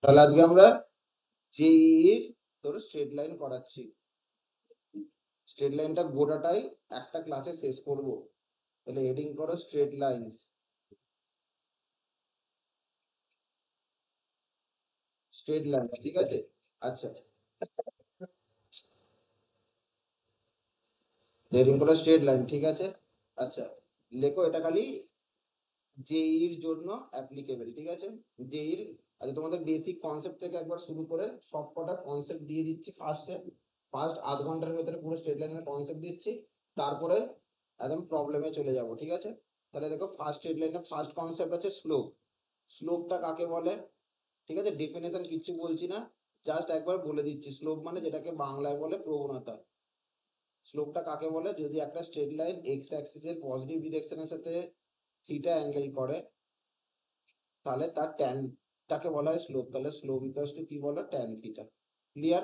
তাহলে আজকে আমরা জেইর তোর স্ট্রেট লাইন করাচ্ছি। স্ট্রেট লাইনটা গোটাটাই একটা ক্লাসে শেষ করব। তাহলে হেডিং করো স্ট্রেট লাইনস। স্ট্রেট লাইন, ঠিক আছে। আচ্ছা, হেডিং করো স্ট্রেট লাইন, ঠিক আছে। আচ্ছা, লেখো এটা খালি জেইর জন্য অ্যাপ্লিকেবল, ঠিক আছে। জেইর, আচ্ছা তোমাদের বেসিক কনসেপ্ট থেকে একবার শুরু করে সব কটা কনসেপ্ট দিয়ে দিচ্ছি ফার্স্টে। ফার্স্ট আধ ঘন্টার ভেতরে পুরো স্ট্রেট লাইনের কনসেপ্ট দিচ্ছি, তারপরে একদম প্রবলেমে চলে যাব, ঠিক আছে। তাহলে দেখো ফার্স্ট স্ট্রেট লাইনের ফার্স্ট কনসেপ্ট আছে স্লোপ। স্লোপটা কাকে বলে, ঠিক আছে। ডেফিনেশন কিচ্ছু বলছি না, জাস্ট একবার বলে দিচ্ছি। স্লোপ মানে যেটাকে বাংলায় বলে প্রবণতা। স্লোপটা কাকে বলে, যদি একটা স্ট্রেট লাইন এক্স অ্যাক্সিসের পজিটিভ ডিরেকশনের সাথে থিটা অ্যাঙ্গেল করে, তাহলে তার ট্যানটাকে বলা হয় স্লোপ। তাহলে স্লোপ ইকুয়ালস টু কি বলো, ট্যান থিটা। ক্লিয়ার?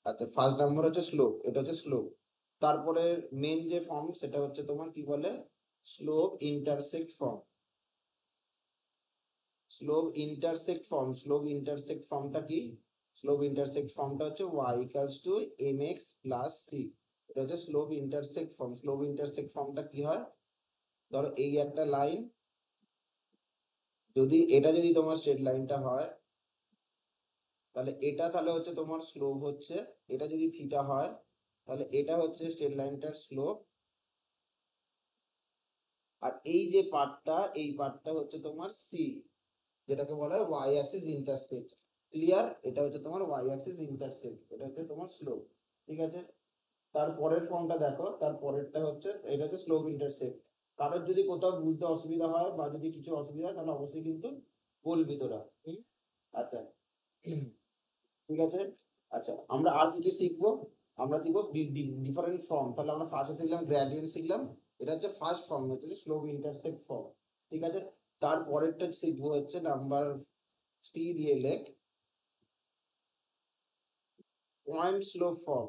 আচ্ছা, ফার্স্ট নাম্বার হচ্ছে স্লোপ, এটা হচ্ছে স্লোপ। তারপরে মেন যে ফর্ম সেটা হচ্ছে তোমার কি বলে, slope intersect form. Slope intersect form, slope intersect ফর্মটা কি? স্লোপ ইন্টারসেক্ট ফর্মটা হচ্ছে y equals to mx plus c। এটা হচ্ছে slope intersect form. Slope intersect ফর্মটা কি হয়, ধরো এই একটা লাইন, যদি এটা যদি তোমার স্ট্রেট লাইনটা হয়, তাহলে এটা তাহলে হচ্ছে তোমার স্লোপ হচ্ছে, এটা যদি থিটা হয় তাহলে এটা হচ্ছে স্ট্রেট লাইনটার স্লোপ। আর এই যে পার্টটা, এই পার্টটা হচ্ছে তোমার সি, যেটাকে বলা হয় ওয়াই অ্যাক্সিস ইন্টারসেক্ট। ক্লিয়ার? এটা হচ্ছে তোমার ওয়াই অ্যাক্সিস ইন্টারসেক্ট, এটা হচ্ছে তোমার স্লোপ, ঠিক আছে। তারপরের ফর্মটা দেখো, তারপরেরটা হচ্ছে এটা হচ্ছে স্লোপ ইন্টারসেক্ট। কারোর যদি কোথাও বুঝতে অসুবিধা হয় বা যদি কিছু অসুবিধা হয় তাহলে অবশ্যই কিন্তু বলবি তোরা। আচ্ছা, ঠিক আছে। আচ্ছা, আমরা আর কি কি শিখবো, আমরা শিখবো ডিফারেন্ট ফর্ম। তাহলে আমরা ফার্স্টে শিখলাম গ্রেডিয়েন্ট শিখলাম, এটা হচ্ছে ফার্স্ট ফর্ম, হচ্ছে স্লোপ ইন্টারসেক্ট ফর্ম, ঠিক আছে। তারপরেরটা শিখবো হচ্ছে নাম্বার 3 দিয়ে লেখ point slope form.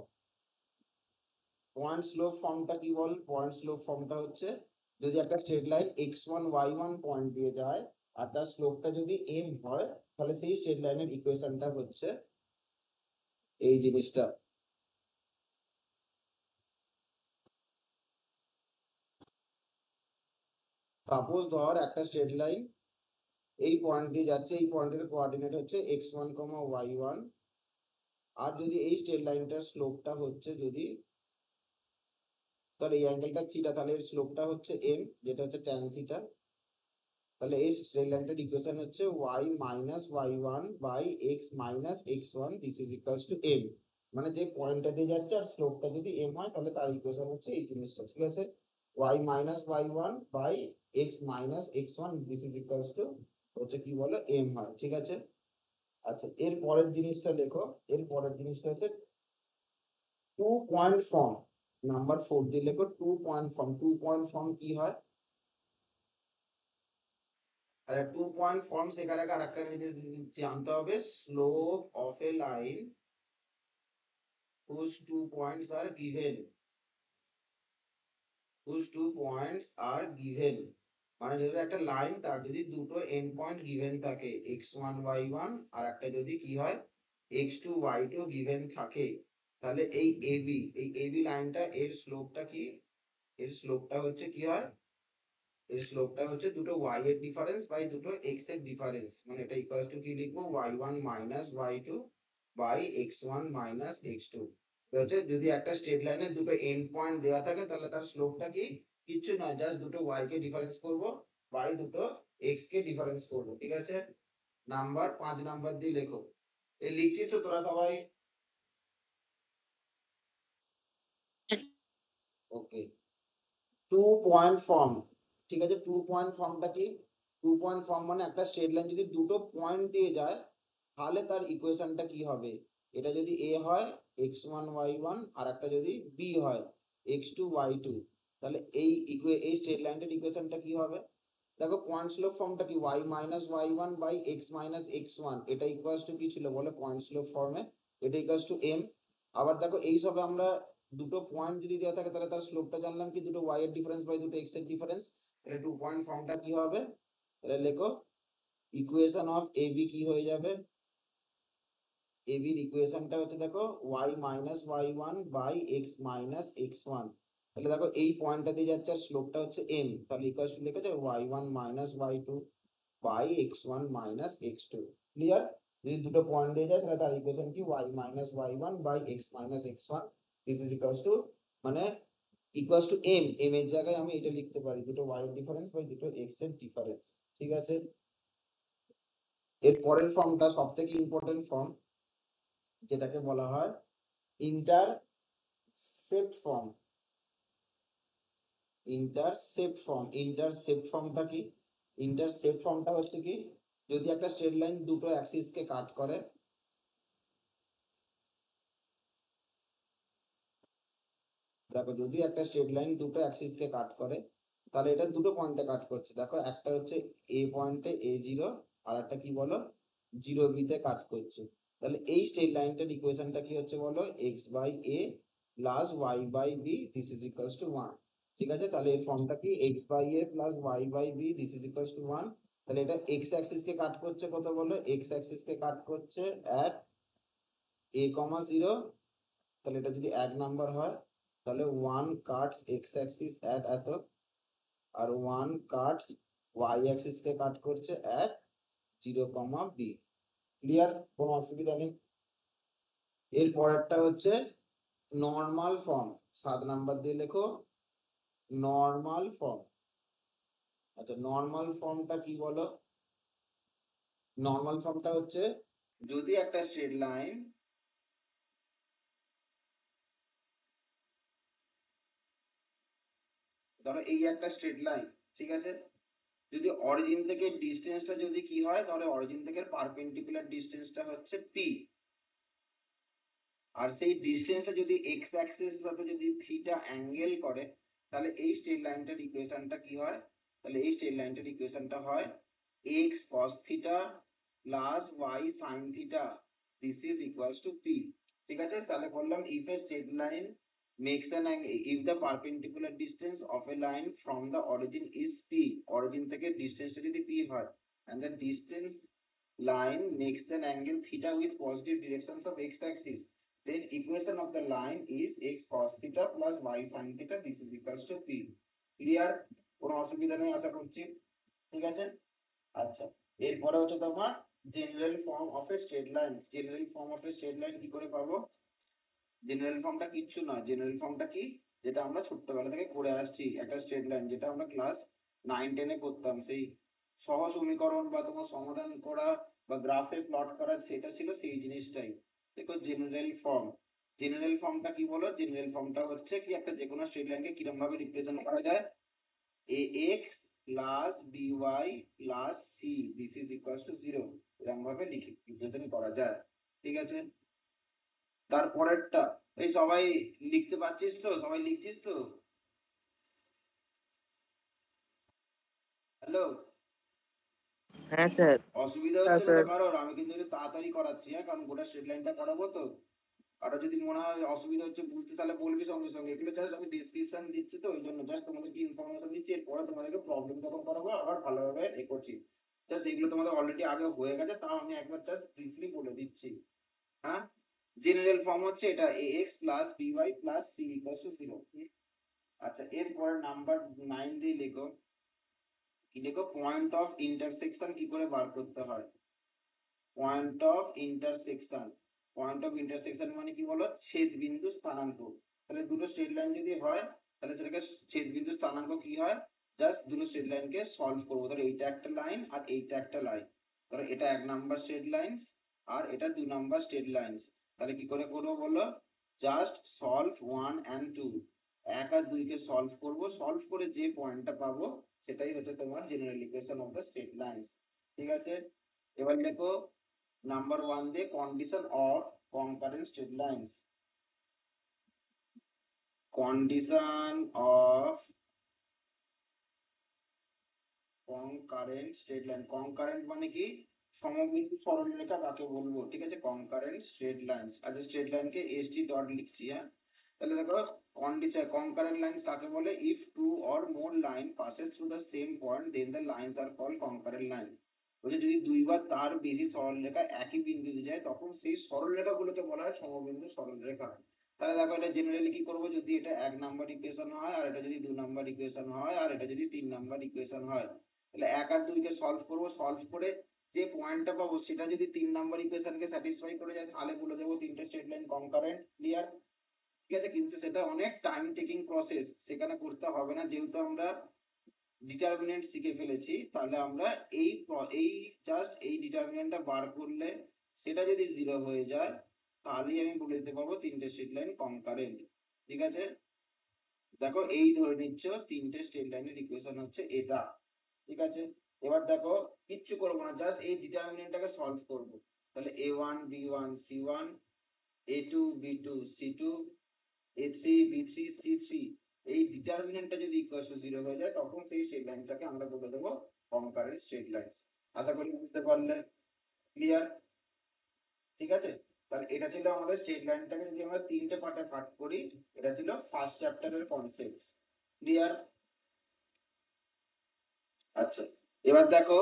Point slope ফর্মটা কি বল, পয়েন্ট স্লোপ ফর্মটা হচ্ছে যদি একটা straight line x1 y1 point দিয়ে যায় আর তার স্লোপটা যদি m হয়, তাহলে সেই স্ট্রেট লাইনের ইকুয়েশনটা হচ্ছে এই জিনিসটা। সাপোজ ধর একটা স্ট্রেট লাইন এই পয়েন্ট দিয়ে যাচ্ছে, এই পয়েন্টের কোঅর্ডিনেট হচ্ছে x1, y1। আর যদি এই স্ট্রেট লাইনটার স্লোপটা হচ্ছে, যদি ধর এই অ্যাঙ্গেলটা থিটা, তাহলে এর স্লোপটা হচ্ছে m, যেটা হচ্ছে ট্যান থিটা। তাহলে এই স্ট্রেট লাইনটার ইকুয়েশন হচ্ছে y minus y1 by x minus x1, this is equals to m। মানে যে পয়েন্টটা দিয়ে যাচ্ছে আর স্লোপটা যদি m হয় তাহলে তার ইকুয়েশন হচ্ছে এই জিনিসটা, ঠিক আছে। y minus y1 by x minus x1, this is equals to হচ্ছে কি বলো m হয়, ঠিক আছে। আচ্ছা, এর পরের জিনিসটা দেখো, এর পরের জিনিসটা হচ্ছে টু পয়েন্ট ফর্ম। নাম্বার 4 দিয়ে লেখো two point form. Two point form কি হয়, আচ্ছা টু পয়েন্ট ফর্ম শেখার আগে আর একটা জিনিস জানতে হবে, slope of A line whose 2 points are given, whose 2 points are given। মানে যদি একটা লাইন তার যদি দুটো এন্ড পয়েন্ট গিভেন থাকে x1 y1, আর একটা যদি কি হয় x2 y2 গিভেন থাকে, তাহলে এই এবি, এই এবি লাইনটা এর স্লোপটা কি, এর স্লোপটা হচ্ছে কি হয়, এর স্লোপটা হচ্ছে দুটো y এর ডিফারেন্স বাই দুটো x এর ডিফারেন্স। মানে এটা ইকুয়ালস টু কি লিখবো, y1 minus y2 by x1 minus x2। হচ্ছে যদি একটা স্ট্রেট লাইনের দুটো এন্ড পয়েন্ট দেওয়া থাকে তাহলে তার স্লোপটা কি, কিচ্ছু নয়, জাস্ট দুটো y কে ডিফারেন্স করব বাই দুটো x কে ডিফারেন্স করব, ঠিক আছে। নাম্বার 5 নাম্বার দিয়ে লেখো, এই লিখছিস তো তোরা সবাই? ওকে, টু পয়েন্ট ফর্ম, ঠিক আছে। টু পয়েন্ট ফর্মটা কি, টু পয়েন্ট ফর্ম মানে একটা স্ট্রেট লাইন যদি দুটো পয়েন্ট দিয়ে যায় তাহলে তার ইকুয়েশনটা কি হবে, এটা যদি এ হয় x1 y1, আর একটা যদি বি হয় x2 y2, তাহলে এই স্ট্রেট লাইনটার ইকুয়েশনটা কি হবে। দেখো পয়েন্ট স্লোপ ফর্মটা কি, y minus y1 by x minus x1, এটা ইকুয়ালস টু কি ছিল বলে পয়েন্ট স্লোপ ফর্মে, এটা ইকুয়ালস টু m। আবার দেখো এই সবে আমরা দুটো পয়েন্ট যদি দেওয়া থাকে তাহলে তার স্লোপটা জানলাম কি, দুটো y এর ডিফারেন্স বাই দুটো x এর ডিফারেন্স। তাহলে টু পয়েন্ট ফর্মটা কি হবে, তাহলে লেখো ইকুয়েশন অফ এবি কি হয়ে যাবে, এবির ইকুয়েশনটা হচ্ছে দেখো y minus y one by x minus x one. তাহলে দেখো এই পয়েন্টটা দিয়ে যাচ্ছে আর স্লোপটা হচ্ছে এম, তাহলে ইকুয়াল টু লিখেছে y one minus y two by x one minus x two. Clear? যদি দুটো পয়েন্ট দিয়ে যায় তাহলে তার ইকুয়েশন কি y minus y one by x minus x one this is equal to, মানে ইকুয়াল টু এম, এম এর জায়গায় আমি এটা লিখতে পারি দুটো ওয়াই এর ডিফারেন্স বাই দুটো এক্স এর ডিফারেন্স। ঠিক আছে, এর পরের ফর্মটা সব থেকে ইম্পর্টেন্ট ফর্ম, যেটাকে বলা হয় ইন্টারসেপ্ট ফর্ম। ইন্টারসেপ্ট ফর্মটা কি? ইন্টারসেপ্ট ফর্মটা হচ্ছে কি, যদি একটা স্ট্রেট লাইন দুটো অ্যাক্সিসকে কাট করে, দেখো যদি একটা স্ট্রেট লাইন দুটো অ্যাক্সিসকে কাট করে তাহলে এটা দুটো পয়েন্টে কাট করছে। দেখো একটা হচ্ছে এ পয়েন্টে এ জিরো, আর একটা কি বলো জিরো বিতে কাট করছে। তাহলে এই স্ট্রেট লাইনটার ইকুয়েশনটা কি হচ্ছে বলো, x by a plus y by b this is equals to one. ঠিক আছে, তাহলে এর ফর্মটা কি x by a plus y by b this is equals to one. তাহলে এটা এক্স অ্যাক্সিস কে কাট করছে কত বলো, এক্স অ্যাক্সিস কে কাট করছে অ্যাট এ কমা জিরো। তাহলে এটা যদি এক নাম্বার হয় তাহলে one cuts x axis at এত, আর ওয়ান কাটস ওয়াই অ্যাক্সিস কে কাট করছে at zero comma b. Clear? কোনো অসুবিধা নেই। এর পরেরটা হচ্ছে নর্মাল ফর্ম, 7 নাম্বার দিয়ে লেখো নর্মাল ফর্ম। আচ্ছা, নর্মাল ফর্মটা কি বলো, নর্মাল ফর্মটা হচ্ছে যদি একটা স্ট্রেট লাইন, ধরো এই একটা স্ট্রেট লাইন, ঠিক আছে, যদি অরিজিন থেকে ডিস্টেন্সটা যদি কি হয়, তাহলে অরিজিন থেকে পারপেন্ডিকুলার ডিস্টেন্সটা হচ্ছে পি, আর সেই ডিস্টেন্সটা যদি এক্স অ্যাক্সিস এর সাথে যদি থিটা অ্যাঙ্গেল করে, তাহলে এই স্ট্রেট লাইনটার ইকুয়েশনটা কি হয়, তাহলে এই স্ট্রেট লাইনটার ইকুয়েশনটা হয় x cos theta plus y sine theta this is equals to p. ঠিক আছে, তাহলে বললাম if a straight line makes an angle if the perpendicular distance of a line from the origin is p, origin থেকে ডিসটেন্সটা যদি p হয়, and the distance line makes an angle theta with positive directions of x axis, then equation of the line is x cos theta plus y sin theta this is equals to p. Clear? কোনো অসুবিধা নেই আশা করছি। ঠিক আছে, আচ্ছা, এরপরে হচ্ছে তোমার general form of A straight line. General form of A straight line কি করে পাবো? জেনারেল ফর্মটা কিচ্ছু না, জেনারেল ফর্মটা কি, যেটা আমরা ছোট্টবেলা থেকে করে আসছি, একটা স্ট্রেট লাইন যেটা আমরা ক্লাস 9-10-এ করতাম, সেই সহ সমীকরণ বা তোমার সমাধান করা বা গ্রাফে প্লট করা, সেটা ছিল সেই জিনিসটাই। দেখো জেনারেল ফর্ম, জেনারেল ফর্মটা কি বলো, জেনারেল ফর্মটা হচ্ছে কি একটা যে কোনো স্ট্রেট লাইনকে কিরকম ভাবে রিপ্রেজেন্ট করা যায়, a x plus b y plus c this is equals to zero, এরকম ভাবে লিখে রিপ্রেজেন্ট করা যায়। ঠিক আছে, তারপরেরটা, এই সবাই লিখতে পারছিস তো, সবাই লিখছিস তো? হ্যালো, হ্যাঁ স্যার। অসুবিধা হ্যাঁ হচ্ছে না তো স্যার। কারোর? আমি কিন্তু একটু তাড়াতাড়ি করাচ্ছি, হ্যাঁ, কারণ গোটা স্ট্রেট লাইনটা করাবো তো। কারো যদি মনে হয় অসুবিধা হচ্ছে বুঝতে, তাহলে বলবি সঙ্গে সঙ্গে। এগুলো জাস্ট আমি ডিসক্রিপশন দিচ্ছি তো, ওই জন্য জাস্ট তোমাদেরকে ইনফরমেশন দিচ্ছি, এরপরে তোমাদেরকে প্রবলেম যখন করাবো আবার ভালোভাবে এ করছি। জাস্ট এগুলো তোমাদের অলরেডি আগে হয়ে গেছে, তাও আমি একবার জাস্ট ব্রিফলি বলে দিচ্ছি। হ্যাঁ, জেনারেল ফর্ম হচ্ছে এটা a x plus b y plus c equals to zero. আচ্ছা, এরপরে নাম্বার 9 দিয়ে লেখো, কি লেখো, পয়েন্ট অফ ইন্টারসেকশন কি করে বার করতে হয়। Point of intersection, point of intersection মানে কি বলো, ছেদ বিন্দু স্থানাঙ্ক। তাহলে দুটো স্ট্রেট লাইন যদি হয় তাহলে সেটাকে ছেদ বিন্দু স্থানাঙ্ক কি হয়, জাস্ট দুটো স্ট্রেট লাইনকে সলভ করবো। ধরো এইটা একটা লাইন আর এইটা একটা লাইন, ধরো এটা 1 নাম্বার স্ট্রেট লাইনস আর এটা 2 নাম্বার স্ট্রেট লাইনস। তাহলে কি করে করবো বলো, জাস্ট সলভ 1 and 2, 1 আর 2 কে সলভ করবো, সলভ করে যে পয়েন্টটা পাবো সেটাই হচ্ছে তোমার general equation of the straight lines. ঠিক আছে, এবার দেখো নাম্বার 1 দিয়ে condition of concurrent straight lines. Condition of concurrent straight line, concurrent মানে কি, সমবিন্দু সরলরেখা কাকে বলবো। ঠিক আছে, কনকারেন্ট স্ট্রেট লাইনস। আচ্ছা, স্ট্রেট লাইনকে এসটি ডট লিখছি, হ্যাঁ। তাহলে দেখো কন্ডিশন কনকারেন্ট লাইনস কাকে বলে, if two or more line passes through the same point then the lines are called concurrent line. বলছে যদি দুইবার তার বেশি সরলরেখা একই বিন্দুতে যায় তখন সেই সরলরেখাগুলোকে বলা হয় সমবিন্দু সরলরেখা। তাহলে দেখো এটা জেনারেলি কি করবো, যদি এটা 1 নাম্বার ইকুয়েশন হয়, আর এটা যদি 2 নাম্বার ইকুয়েশন হয়, আর এটা যদি 3 নাম্বার ইকুয়েশন হয়, তাহলে 1 আর 2 কে সলভ করবো, সলভ করে যে পয়েন্টটা পাবো সেটা যদি 3 নাম্বার ইকুয়েশনকে স্যাটিসফাই করে যায় তাহলে বলে দেবো তিনটে স্ট্রেট লাইন কনকারেন্ট। ক্লিয়ার? ঠিক আছে, কিন্তু সেটা অনেক টাইম টেকিং প্রসেস, সেখানে করতে হবে না, যেহেতু আমরা ডিটারমিনেন্ট শিখে ফেলেছি। তাহলে আমরা এই জাস্ট এই ডিটারমিনেন্টটা বার করলে সেটা যদি 0 হয়ে যায় তাহলেই আমি বলে দিতে পারবো তিনটে স্ট্রেট লাইন কনকারেন্ট। ঠিক আছে, দেখো এই ধরে নিচ্ছ তিনটে স্ট্রেট লাইনের ইকুয়েশন হচ্ছে এটা। ঠিক আছে, এবার দেখো কিচ্ছু করবো না, জাস্ট এই ডিটারমিনেন্টটাকে সলভ করবো। তাহলে a1 b1 c1, a2 b2 c2, a3 b3 c3, এই ডিটারমিনেন্টটা যদি ইকুয়াল টু 0 হয়ে যায় তখন সেই স্ট্রেট লাইনটাকে আমরা বলে দেবো কনকারেন্ট স্ট্রেট লাইনস। আশা করি বুঝতে পারলে। ক্লিয়ার? ঠিক আছে, তাহলে এটা ছিল আমাদের স্ট্রেট লাইনটাকে যদি আমরা তিনটে পার্টে ভাগ করি, এটা ছিল ফার্স্ট চ্যাপ্টারের কনসেপ্টস। ক্লিয়ার? আচ্ছা, এবার দেখো,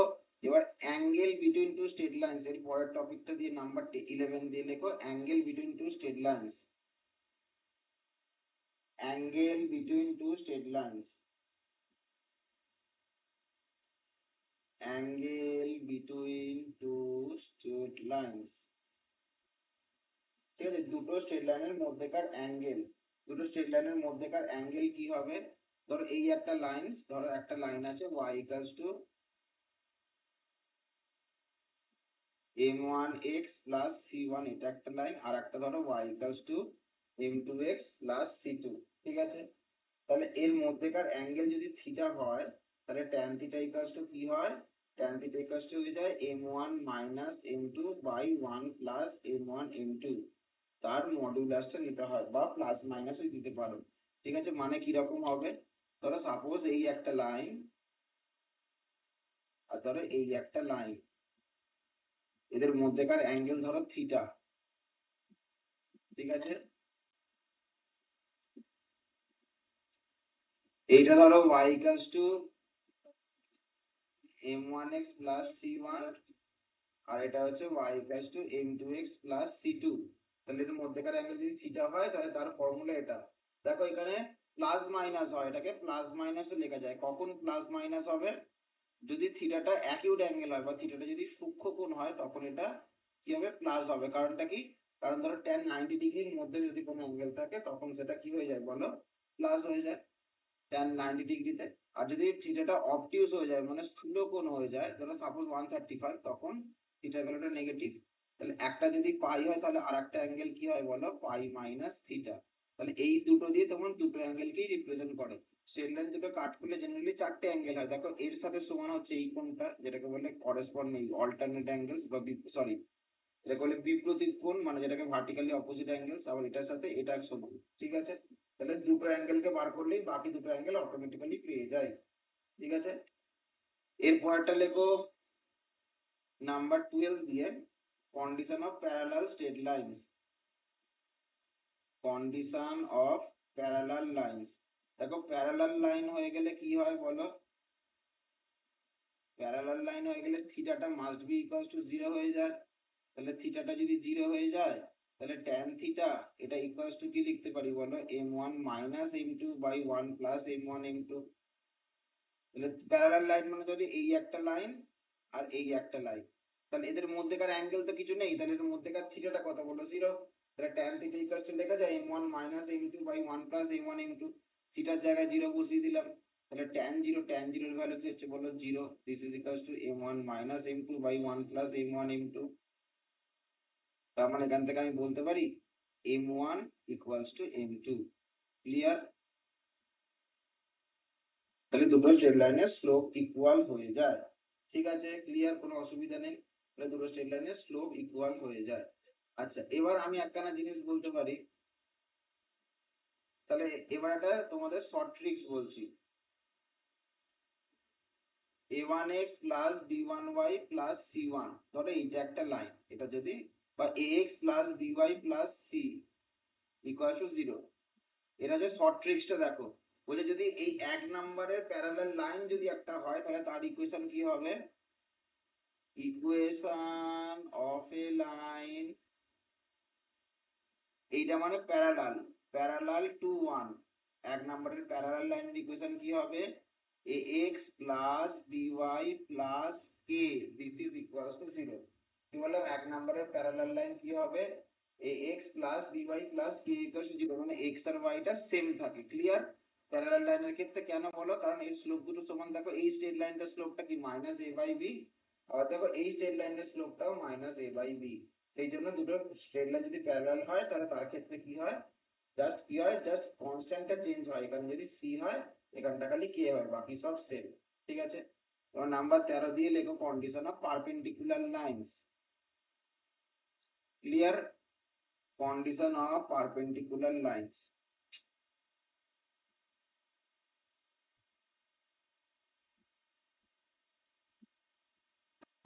এবার angle between two straight lines এর পরের টপিকটা দিয়ে নাম্বার 11 দিয়ে লেখো angle between two straight lines. Angle between two straight lines, angle between two straight lines. ঠিক আছে, দুটো স্ট্রেট লাইনের মধ্যেকার অ্যাঙ্গেল, দুটো স্ট্রেট লাইনের মধ্যেকার অ্যাঙ্গেল কি হবে? ধরো এই একটা লাইন, ধরো একটা লাইন আছে y equals to m1x plus c1, এটা একটা লাইন, আর একটা ধরো y equals to m2x plus c2। ঠিক আছে, তাহলে এর মধ্যেকার অ্যাঙ্গেল যদি থিটা হয় তাহলে ট্যান থিটা ইকুয়ালস টু কি হয়? ট্যান থিটা ইকুয়ালস টু হয়ে যায় m1 minus m2 by 1 plus m1 m2, তার মডুলাসটা নিতে হয় বা প্লাস মাইনাসও দিতে পারো। ঠিক আছে, মানে কি রকম হবে? ধরো সাপোজ এই একটা লাইন আর ধরো এই একটা লাইন, এদের মধ্যেকার অ্যাঙ্গেল ধরো থিটা। ঠিক আছে, এইটা ধরো y equals to m1x plus c1, আর এটা হচ্ছে y equals to m2x plus c2। তাহলে এর মধ্যেকার অ্যাঙ্গেল যদি থিটা হয় তাহলে তার ফর্মুলা এটা। দেখো এখানে প্লাস মাইনাস হয়, এটাকে প্লাস মাইনাসও লেখা যায়। কখন প্লাস মাইনাস হবে? যদি থিটাটা অ্যাকিউট অ্যাঙ্গেল হয় বা থিটাটা যদি সূক্ষ্ম কোণ হয় তখন এটা কি হবে? প্লাস হবে। কারণটা কি? কারণ ধরো tan 90 ডিগ্রির মধ্যে যদি কোনো অ্যাঙ্গেল থাকে তখন সেটা কি হয়ে যায় বলো? প্লাস হয়ে যায় tan 90 ডিগ্রিতে। আর যদি থিটাটা অবটিউস হয়ে যায় মানে স্থূল কোণ হয়ে যায়, ধরো সাপোজ 135, তখন থিটার ভ্যালুটা নেগেটিভ। তাহলে একটা যদি পাই হয় তাহলে আর একটা অ্যাঙ্গেল কি হয় বলো? পাই মাইনাস থিটা। তাহলে এই দুটো দিয়ে তোমার দুটো অ্যাঙ্গেলকেই রিপ্রেজেন্ট করে। স্ট্রেট লাইন দুটো কাট করলে জেনারেলি চারটে অ্যাঙ্গেল হয়। দেখো এর সাথে সমান হচ্ছে এই কোণটা, যেটাকে বলে করেসপন্ডিং অল্টারনেট অ্যাঙ্গেলস বা সরি, এটাকে বলে বিপরীত কোণ, মানে যেটাকে ভার্টিক্যালি অপোজিট অ্যাঙ্গেলস। আবার এটার সাথে এটা সমান। ঠিক আছে, তাহলে দুটো অ্যাঙ্গেলকে বার করলেই বাকি দুটো অ্যাঙ্গেল অটোমেটিক্যালি পেয়ে যায়। ঠিক আছে, এরপর একটা লেখো নাম্বার 12 দিয়ে condition of parallel straight lines. Condition of parallel lines. দেখো প্যারালাল লাইন হয়ে গেলে কি হয় বলো? প্যারালাল লাইন হয়ে গেলে থিটাটা মাস্ট বি ইকুয়াল টু 0 হয়ে যায়। তাহলে থিটাটা যদি 0 হয়ে যায় তাহলে ট্যান থিটা এটা ইকুয়াল টু কি লিখতে পারি বলো? m1 minus m2 by 1 plus m1 m2। তাহলে প্যারালাল লাইন মানে যদি এই একটা লাইন আর এই একটা লাইন, তাহলে এদের মধ্যেকার অ্যাঙ্গেল তো কিছু নেই, তাহলে এর মধ্যেকার থিটাটা কত বলো? 0। তাহলে tan থিটা ইকুয়াল টু লেখা যায় m1 minus m2 by 1 plus m1 m2। থিটার জায়গায় 0 বসিয়ে দিলাম, তাহলে tan 0 এর ভ্যালু কি হচ্ছে বলো? 0। This is equal to m1 minus m2 by 1 plus m1 m2। তার মানে এখান থেকে আমি বলতে পারি m1 equals to m2। Clear? তাহলে দুটো স্ট্রেট লাইনের স্লোপ ইকুয়াল হয়ে যায়। ঠিক আছে, ক্লিয়ার, কোনো অসুবিধা নেই। তাহলে দুটো স্ট্রেট লাইনের স্লোপ ইকুয়াল হয়ে যায়। আচ্ছা, এবার আমি একখানা জিনিস বলতে পারি, তাহলে এবার একটা তোমাদের শর্ট ট্রিক্স বলছি। a1x plus b1y plus c1, ধরো এইটা একটা লাইন, এটা যদি বা ax plus by plus c equal to 0, এরা যে শর্ট ট্রিক্সটা দেখো, বলে যদি এই 1 নম্বরের প্যারালাল লাইন যদি একটা হয় তাহলে তার ইকুয়েশন কি হবে? ইকুয়েশন অফ এ লাইন, এইটা মানে প্যারালাল, প্যারালাল টু ওয়ান। এক নম্বরের প্যারালাল লাইনের ইকুয়েশন কি হবে? A x plus b y plus k this is equals to zero. কি বললাম? এক নম্বরের প্যারালাল লাইন কি হবে? A x plus b y plus k equals to zero, মানে এক্স আর ওয়াইটা সেম থাকে। ক্লিয়ার? প্যারালাল লাইনের ক্ষেত্রে কেন বলো? কারণ এর স্লোপ দুটো সমান। দেখো এই স্ট্রেট লাইনটার স্লোপটা কি মাইনাস এ বাই বি, আবার দেখো এই স্ট্রেট লাইনের স্লোপটাও মাইনাস এ বাই বি। সেই জন্য দুটো স্ট্রেট লাইন যদি প্যারালাল হয় তাহলে তার ক্ষেত্রে কি হয়? জাস্ট কি হয়? জাস্ট কনস্ট্যান্টটা চেঞ্জ হয়। এখানে যদি সি হয়, এখানটা খালি কে হয়, বাকি সব সেম। ঠিক আছে? এবার নাম্বার 13 দিয়ে লেখো condition of perpendicular lines. Clear? Condition of perpendicular lines.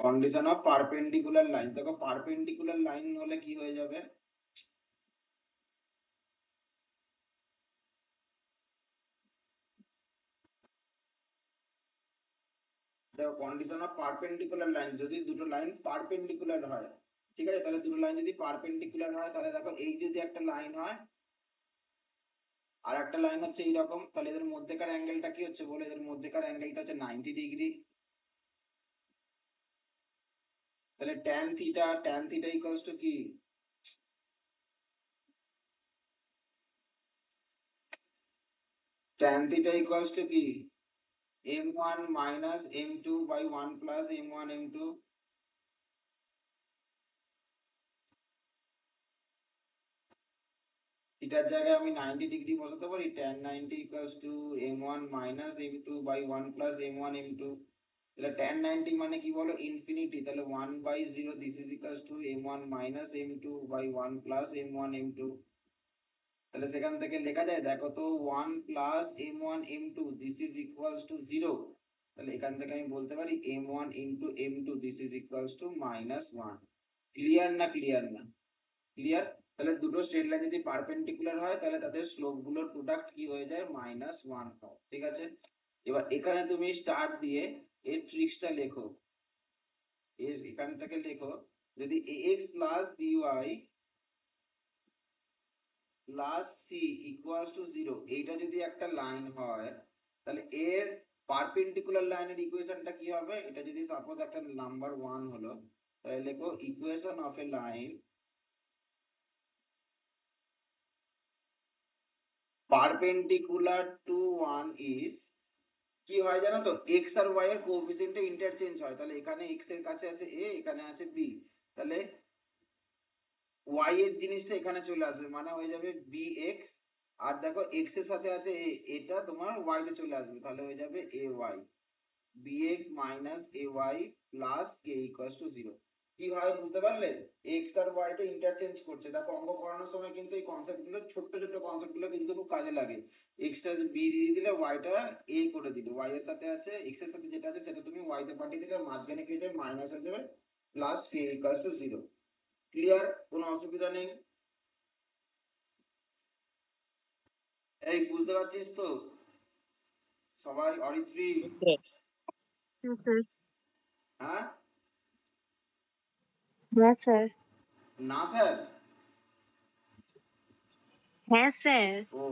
Condition of perpendicular line. দেখো পারপেন্ডিকুলার লাইন হলে কি হয়ে যাবে? দেখো কন্ডিশন অফ পারপেন্ডিকুলার লাইন, যদি দুটো লাইন পারপেন্ডিকুলার হয়, ঠিক আছে, তাহলে দুটো লাইন যদি পারপেন্ডিকুলার হয় তাহলে দেখো এই যদি একটা লাইন হয় আর একটা লাইন হচ্ছে এইরকম, তাহলে এদের মধ্যেকার অ্যাঙ্গেলটা কি হচ্ছে বলে? এদের মধ্যেকার অ্যাঙ্গেলটা হচ্ছে 90 ডিগ্রি। তাহলে ট্যান থিটা ইকুয়ালস টু কি? ট্যান থিটা ইকুয়ালস টু কি? m1 minus m2 by 1 plus m1 m2। থিটার জায়গায় আমি 90 ডিগ্রি বসাতে পারি। Tan 90 equals to m1 minus m2 by 1 plus m1 m2। তাহলে ট্যান 90 মানে কি বলো? ইনফিনিটি। তাহলে 1/0 this is equals to m1 minus m2 by 1 plus m1 m2। তাহলে সেখান থেকে লেখা যায়, দেখো তো, 1 plus m1 m2 this is equals to 0। তাহলে এখান থেকে আমি বলতে পারি m1 into m2 this is equals to -1। Clear না? ক্লিয়ার না? ক্লিয়ার? তাহলে দুটো স্ট্রেট লাইন যদি পারপেন্ডিকুলার হয় তাহলে তাদের স্লোপ গুলোর প্রোডাক্ট কি হয়ে যায়? -1 হয়। ঠিক আছে? এবার এখানে তুমি স্টার্ট দিয়ে এর ট্রিক্সটা লেখো। এখান থেকে লেখো, যদি ax plus by plus c equals to 0, এইটা যদি একটা লাইন হয় তাহলে এর পারপেন্ডিকুলার লাইনের ইকুয়েশনটা কি হবে? এটা যদি সাপোজ একটা নাম্বার 1 হলো, তাহলে লেখো equation of A line perpendicular two 1 is, কি হয় জানো তো? এক্স আর ওয়াই এর কোএফিসিয়েন্টে ইন্টারচেঞ্জ হয়। তাহলে এখানে এক্স এর কাছে আছে এ, এখানে আছে বি, তাহলে ওয়াই এর জিনিসটা এখানে চলে আসবে, মানে হয়ে যাবে বি এক্স। আর দেখো এক্স এর সাথে আছে এ, এটা তোমার ওয়াই তে চলে আসবে, তাহলে হয়ে যাবে a y. bx minus a y plus k equals to 0। কি হয় বুঝতে পারলে? এক্স আর ওয়াই টা ইন্টারচেঞ্জ করছে। দেখো অঙ্ক করানোর সময় কিন্তু এই কনসেপ্ট গুলো, ছোট্ট ছোট্ট কনসেপ্ট গুলো কিন্তু খুব কাজে লাগে। এক্স টা বি দিয়ে দিলে, ওয়াইটা এ করে দিলে, ওয়াই এর সাথে আছে, এক্স এর সাথে যেটা আছে সেটা তুমি ওয়াই তে পাঠিয়ে দিলে, মাঝখানে কি হয়ে যাবে? মাইনাস হয়ে যাবে, plus k equals to 0। Clear? কোনো অসুবিধা নেই? এই বুঝতে পারছিস তো সবাই? অরিত্রী? স্যার। হ্যাঁ স্যার। হ্যাঁ? হ্যাঁ স্যার। না স্যার? হ্যাঁ স্যার। ও,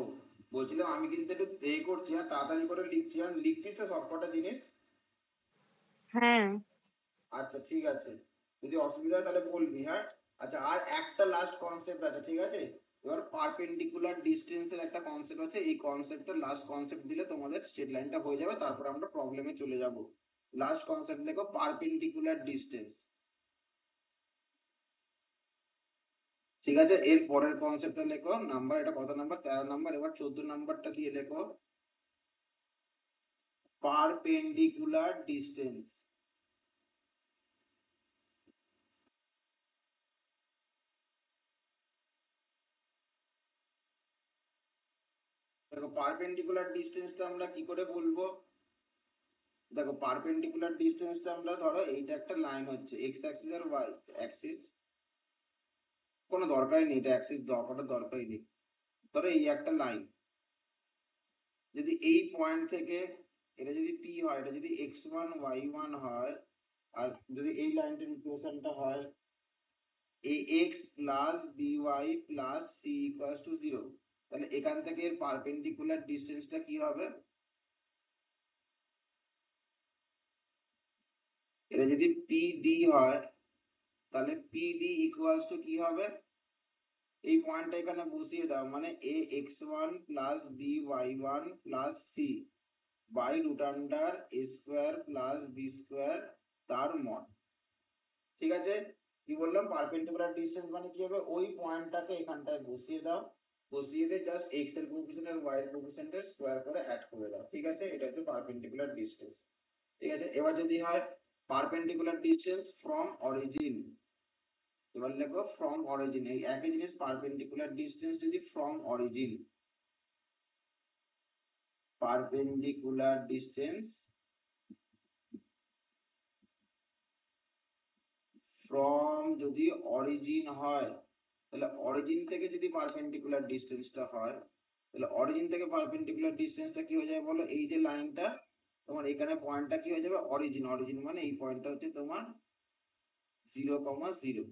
বলছিলাম আমি কিন্তু একটু করছি, আর তাড়াতাড়ি করে লিখছি। আর লিখছিস তো সবকটা জিনিস? হ্যাঁ। আচ্ছা ঠিক আছে, যদি অসুবিধা হয় তাহলে বলবি, হ্যাঁ? আচ্ছা, আর একটা লাস্ট কনসেপ্ট আছে, ঠিক আছে? এবার পারপেন্ডিকুলার ডিস্টেন্সের একটা কনসেপ্ট আছে, এই কনসেপ্টটা লাস্ট কনসেপ্ট দিলে তোমাদের স্ট্রেট লাইনটা হয়ে যাবে, তারপর আমরা প্রবলেমে চলে যাব। লাস্ট কনসেপ্ট দেখো, পারপেন্ডিকুলার ডিস্টেন্স। ঠিক আছে? এর পরের কনসেপ্টটা লেখো, নাম্বার, এটা কত নাম্বার? 13 নাম্বার। এবার 14 নাম্বারটা দিয়ে লেখো পারপেন্ডিকুলার ডিস্টেন্স। দেখো পারপেন্ডিকুলার ডিস্টেন্সটা আমরা কি করে বলবো? দেখো পারপেন্ডিকুলার ডিস্টেন্সটা আমরা, ধরো এইটা একটা লাইন হচ্ছে, এক্স অ্যাক্সিস আর ওয়াই অ্যাক্সিস, কোনো দরকারই নেই, এটা অ্যাক্সিস দরকার দরকারই নেই। ধরো এই একটা লাইন, যদি এই পয়েন্ট থেকে এটা যদি পি হয়, এটা যদি x1 y1 হয়, আর যদি এই লাইনটার ইকুয়েশনটা হয় ax plus by plus c equals to 0, তাহলে এখান থেকে এর পারপেন্ডিকুলার ডিসটেন্সটা কি হবে? এটা যদি pd হয় তাহলে pd ইকুয়ালস টু কি হবে? এই পয়েন্টটা এখানে বসিয়ে দাও, মানে ax1 plus by1 plus c by root under a square plus b square তার মড। ঠিক আছে, কি বললাম? পারপেন্ডিকুলার ডিসটেন্স মানে কি হবে? ওই পয়েন্টটাকে এখানটায় বসিয়ে দাও, বসিয়ে দিয়ে জাস্ট এক্স এর কোএফিসিয়েন্ট আর ওয়াই এর কোএফিসিয়েন্টের স্কোয়ার করে অ্যাড করে দাও। ঠিক আছে, এটা হচ্ছে পারপেন্ডিকুলার ডিসটেন্স। ঠিক আছে, এবার যদি হয় পারপেন্ডিকুলার ডিসটেন্স ফ্রম অরিজিন, এবার লেখো ফ্রম অরিজিন। এই একই জিনিস পারপেন্ডিকুলার ডিসটেন্স যদি from origin, perpendicular distance from যদি অরিজিন হয়, তাহলে অরিজিন থেকে যদি পারপেন্ডিকুলার ডিসটেন্সটা হয়, তাহলে অরিজিন থেকে পারপেন্ডিকুলার ডিসটেন্সটা কি হয়ে যাবে বলো? এই যে লাইনটা তোমার এখানে পয়েন্টটা কি হয়ে যাবে? অরিজিন। অরিজিন মানে এই পয়েন্টটা হচ্ছে তোমার 0,0।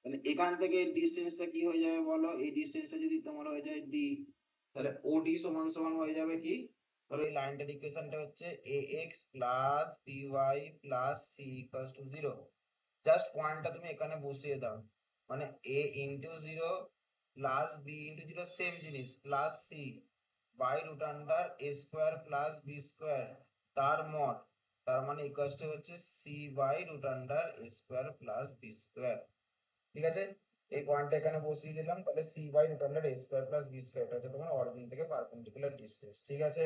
তাহলে এখান থেকে এই ডিসটেন্সটা কি হয়ে যাবে বলো? এই ডিসটেন্সটা যদি তোমার হয়ে যায় d, তাহলে ওডি সমান সমান হয়ে যাবে কি? ধরো এই লাইনটার ইকুয়েশনটা হচ্ছে ax plus by plus c equals to 0। Just পয়েন্টটা তুমি এখানে বসিয়ে দাও, মানে a into 0 plus b into 0 same জিনিস plus c by root under a square plus b square তার মড, তার মানে ইকুয়ালস টু হচ্ছে c by root under a square plus b square. ঠিক আছে, এই পয়েন্টটা এখানে বসিয়ে দিলাম, তাহলে c by root under a square plus b square এটা হচ্ছে তোমার অরিজিন থেকে পারপেন্ডিকুলার ডিসটেন্স। ঠিক আছে,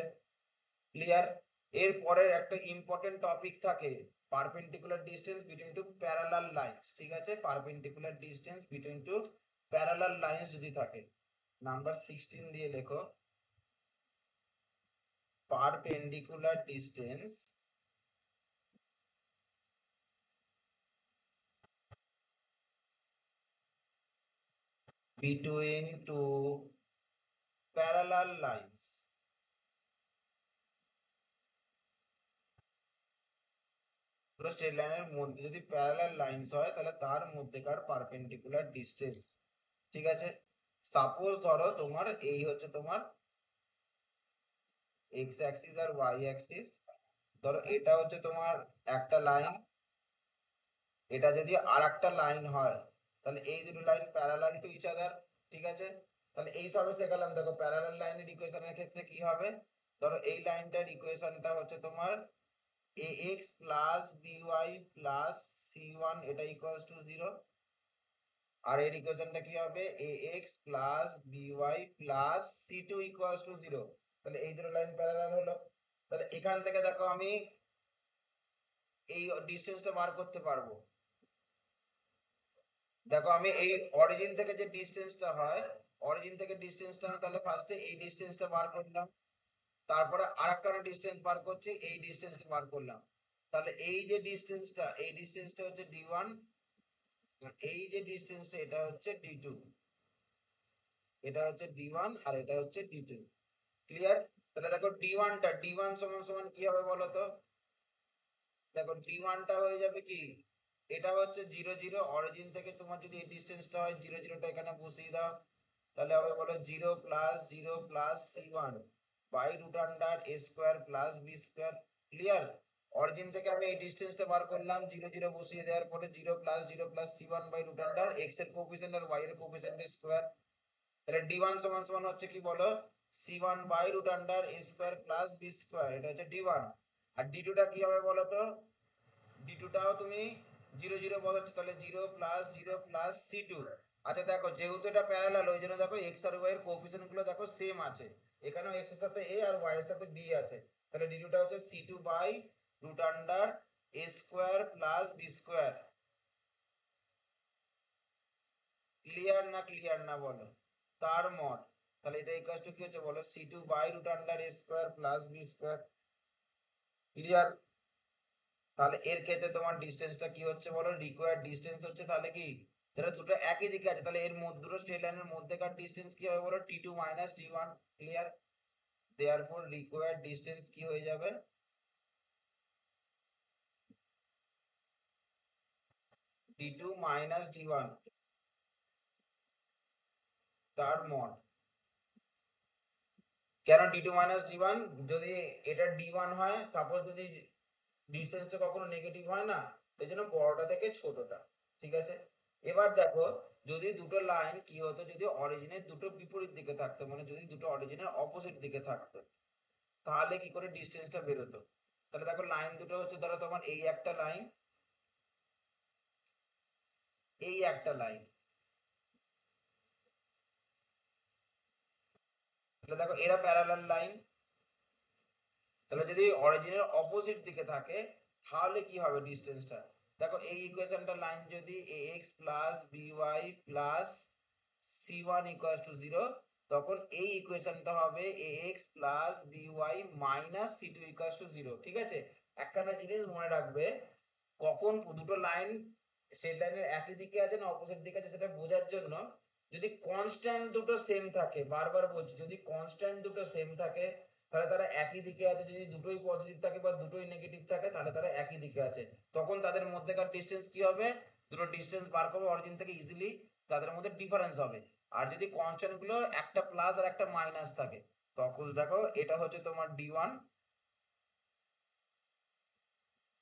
ক্লিয়ার? এর পরের একটা ইম্পর্টেন্ট টপিক থাকে perpendicular distance between two parallel lines. ঠিক আছে, perpendicular distance between two parallel lines যদি থাকে, নাম্বার 16 দিয়ে লেখো perpendicular distance between two parallel lines. Straight লাইনের মধ্যে যদি প্যারালাল লাইনস হয় তাহলে তার মধ্যেকার পারপেন্ডিকুলার ডিসটেন্স। ঠিক আছে, সাপোজ ধরো তোমার এই হচ্ছে তোমার এক্স অ্যাক্সিস আর ওয়াই অ্যাক্সিস, ধরো এটা হচ্ছে তোমার একটা লাইন, এটা যদি আর একটা লাইন হয় তাহলে এই দুটো line parallel to each other. ঠিক আছে, তাহলে এই সবে শেখালাম। দেখো প্যারালাল লাইনের ইকুয়েশনের ক্ষেত্রে কি হবে? ধরো এই লাইনটার ইকুয়েশনটা হচ্ছে তোমার ax plus by plus c1 এটা ইকুয়ালস টু 0, আর এর ইকুয়েশনটা কি হবে? ax plus by plus c2 equals to 0। তাহলে এই দুটো লাইন প্যারালাল হলো। তাহলে এখান থেকে দেখো আমি এই ডিসটেন্সটা বার করতে পারবো। দেখো আমি এই অরিজিন থেকে যে ডিসটেন্সটা হয়, অরিজিন থেকে ডিসটেন্সটা আমি তাহলে ফার্স্টে এই ডিসটেন্সটা বার করলাম, তারপরে আরেকটা ডিসটেন্স বার করছি, এই ডিসটেন্সটা বার করলাম। তাহলে এই যে ডিসটেন্সটা, এই ডিসটেন্সটা হচ্ছে d1, আর এই যে ডিসটেন্সটা এটা হচ্ছে d2। এটা হচ্ছে d1 আর এটা হচ্ছে d2। ক্লিয়ার? তাহলে দেখো d1 সমান সমান কি হবে বলো তো? দেখো d1টা হয়ে যাবে কি? এটা হচ্ছে 0 0, অরিজিন থেকে তোমার যদি এই ডিসটেন্সটা হয় 0 0টা এখানে বসিয়ে দাও, তাহলে হবে বলো 0 plus 0 plus c1 by root under a square plus b square. Clear? Origin থেকে আমি এই ডিসটেন্সটা বার করলাম, 0 0 বসিয়ে দেওয়ার পরে 0 plus c1 by root under x এর কোএফিসিয়েন্ট আর y এর কোএফিসিয়েন্টের স্কোয়ার। তাহলে d1 সমান সমান হচ্ছে কি বলো? c1 by root under a square plus b square, এটা হচ্ছে d1। আর d2টা কি হবে বলো তো? d2টাও তুমি 0 0 বসাচ্ছ, তাহলে 0 প্লাস c2। আচ্ছা দেখো, যেহেতু এটা প্যারালাল ওই জন্য দেখো x আর y এর কোএফিসিয়েন্ট গুলো দেখো সেম আছে, এখানেও x এর সাথে a আর y এর সাথে b আছে। তাহলে d2টা হচ্ছে c2 by root under a square plus b square. Clear না বলো? তার মড, তাহলে এটা ইকুয়াল টু কি হচ্ছে বলো? c2 by root under a square plus b square. Clear? তাহলে এর ক্ষেত্রে তোমার ডিসটেন্সটা কি হচ্ছে বলো? রিকোয়ার্ড ডিসটেন্স হচ্ছে তাহলে কি, যেটা দুটো একই দিকে আছে, তাহলে এর মধ্যে দুটো স্ট্রেট লাইনের মধ্যেকার ডিসটেন্স কি হবে বলো? t2 minus t1। Clear? Therefore required distance কি হয়ে যাবে? d2 minus d1 তার মড। কেন d2 minus d1? যদি এটা d1 হয়, সাপোজ যদি ডিসটেন্সটা কখনো নেগেটিভ হয় না, এই জন্য বড়টা থেকে ছোটটা। ঠিক আছে, এবার দেখো যদি দুটো লাইন কি হতো, যদি অরিজিনের দুটো বিপরীত দিকে থাকতো, মানে যদি দুটো অরিজিনের অপোজিট দিকে থাকতো, তাহলে কি করে ডিসটেন্সটা বেরোতো? তাহলে দেখো লাইন দুটো হচ্ছে, ধরো তোমার এই একটা লাইন, এই একটা লাইন, তাহলে দেখো এরা প্যারালাল লাইন। তাহলে যদি অরিজিনের অপোজিট দিকে থাকে তাহলে কি হবে ডিসটেন্সটা? দেখো এই ইকুয়েশনটা লাইন যদি ax plus by plus c1 equal to 0, তখন এই ইকুয়েশনটা হবে ax plus by minus c2 equal to 0। ঠিক আছে, একখানা জিনিস মনে রাখবে, কখন দুটো লাইন স্ট্রেট লাইনের একই দিকে আছে না অপোজিট দিকে আছে সেটা বোঝার জন্য, যদি কনস্ট্যান্ট দুটো সেম থাকে, বারবার বলছি যদি কনস্ট্যান্ট দুটো সেম থাকে তাহলে তারা একই দিকে আছে, যদি দুটোই পজিটিভ থাকে বা দুটোই নেগেটিভ থাকে তাহলে তারা একই দিকে আছে। তখন তাদের মধ্যেকার ডিসটেন্স কি হবে? দুটো ডিসটেন্স বার করবে অরিজিন থেকে ইজিলি, তাদের মধ্যে ডিফারেন্স হবে। আর যদি কনস্ট্যান্ট গুলো একটা প্লাস আর একটা মাইনাস থাকে, তখন দেখো এটা হচ্ছে তোমার d1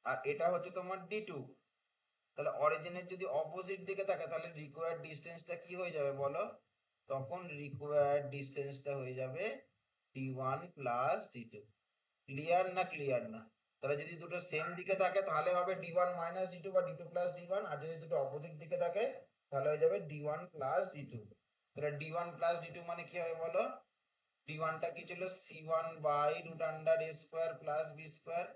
আর এটা হচ্ছে তোমার d2। তাহলে অরিজিনের যদি অপোজিট দিকে থাকে তাহলে রিকোয়ার্ড ডিসটেন্সটা কি হয়ে যাবে বলো? তখন রিকোয়ার্ড ডিসটেন্সটা হয়ে যাবে d1 প্লাস d2। ক্লিয়ার না ক্লিয়ার না? তাহলে যদি দুটো সেম দিকে থাকে তাহলে হবে d1 মাইনাস d2 বা d2 প্লাস d1, আর যদি দুটো অপোজিট দিকে থাকে তাহলে হয়ে যাবে d1 প্লাস d2। তাহলে d1 প্লাস d2 মানে কি হবে বলো? d1 টা কি ছিল? c1 by root under a square plus b square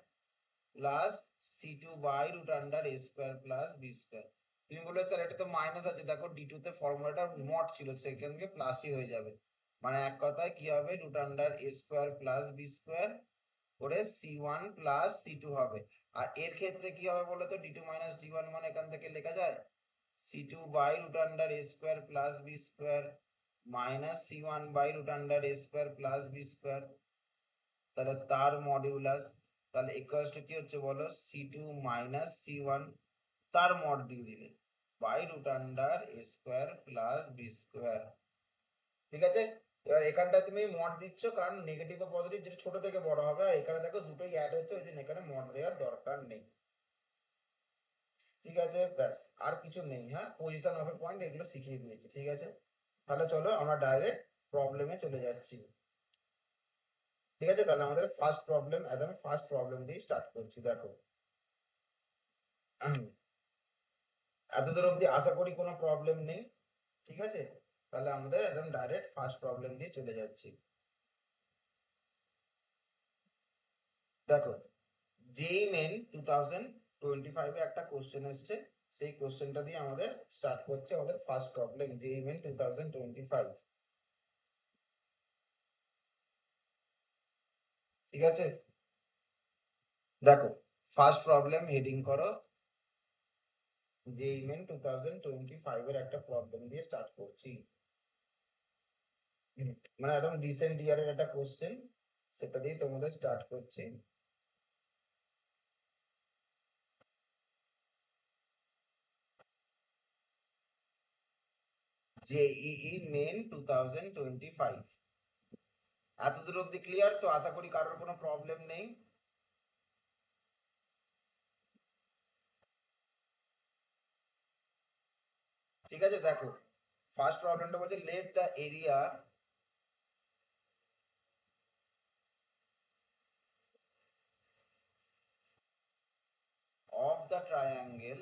plus c2 by root under a square plus b square. তুমি বলবে স্যার এটা তো মাইনাস আছে, দেখো d2 তে ফর্মুলাটা মড ছিল, সেখানে প্লাসই হয়ে যাবে। মানে এক কথায় কি হবে, root under a square plus b square করে c1 প্লাস c2 হবে। আর এর ক্ষেত্রে কি হবে বলো তো? d2 মাইনাস d1 মানে এখান থেকে লেখা যায় c2 by root under a square plus b square minus c1 by root under a square plus b square, তাহলে তার মডিউলাস, তাহলে ইকুয়ালস টু কি হচ্ছে বলো? c2 মাইনাস c1 তার মড দিয়ে দিলে by root under a square plus b square. ঠিক আছে, এবার এখানটা তুমি মড দিচ্ছ কারণ নেগেটিভ বা পজিটিভ যেটা ছোট থেকে বড় হবে, আর এখানে দেখো দুটোই অ্যাড হচ্ছে ওই জন্য এখানে মড দেওয়ার দরকার নেই। ঠিক আছে, ব্যাস আর কিছু নেই। হ্যাঁ, পজিশন অফ এ পয়েন্ট এগুলো শিখিয়ে দিয়েছি। ঠিক আছে, তাহলে চলো আমরা ডাইরেক্ট প্রবলেমে চলে যাচ্ছি। ঠিক আছে, তাহলে আমাদের ফার্স্ট প্রবলেম, একদম ফার্স্ট প্রবলেম দিয়ে স্টার্ট করছি। দেখো এতদূর অবধি আশা করি কোনো প্রবলেম নেই। ঠিক আছে, তাহলে আমাদের একদম ডাইরেক্ট ফার্স্ট প্রবলেম দিয়ে চলে যাচ্ছি। দেখো যেই মেন 2025 একটা কোশ্চেন এসছে, সেই কোশ্চেনটা দিয়ে আমাদের স্টার্ট করছে আমাদের ফার্স্ট প্রবলেম, যেই মেন 2025। ঠিক আছে, দেখো ফার্স্ট প্রবলেম হেডিং করো যেই মেন 2025 এর একটা প্রবলেম দিয়ে স্টার্ট করছি। মানে একদম রিসেন্ট ইয়ারের একটা কোশ্চেন, সেটা দিয়ে তোমাদের স্টার্ট করছি। JEE Main 2025। এতদূর অব্দি ক্লিয়ার তো? আশা করি কারোর কোনো প্রবলেম নেই। ঠিক আছে, দেখো ফার্স্ট প্রবলেমটা বলছে let the area of the triangle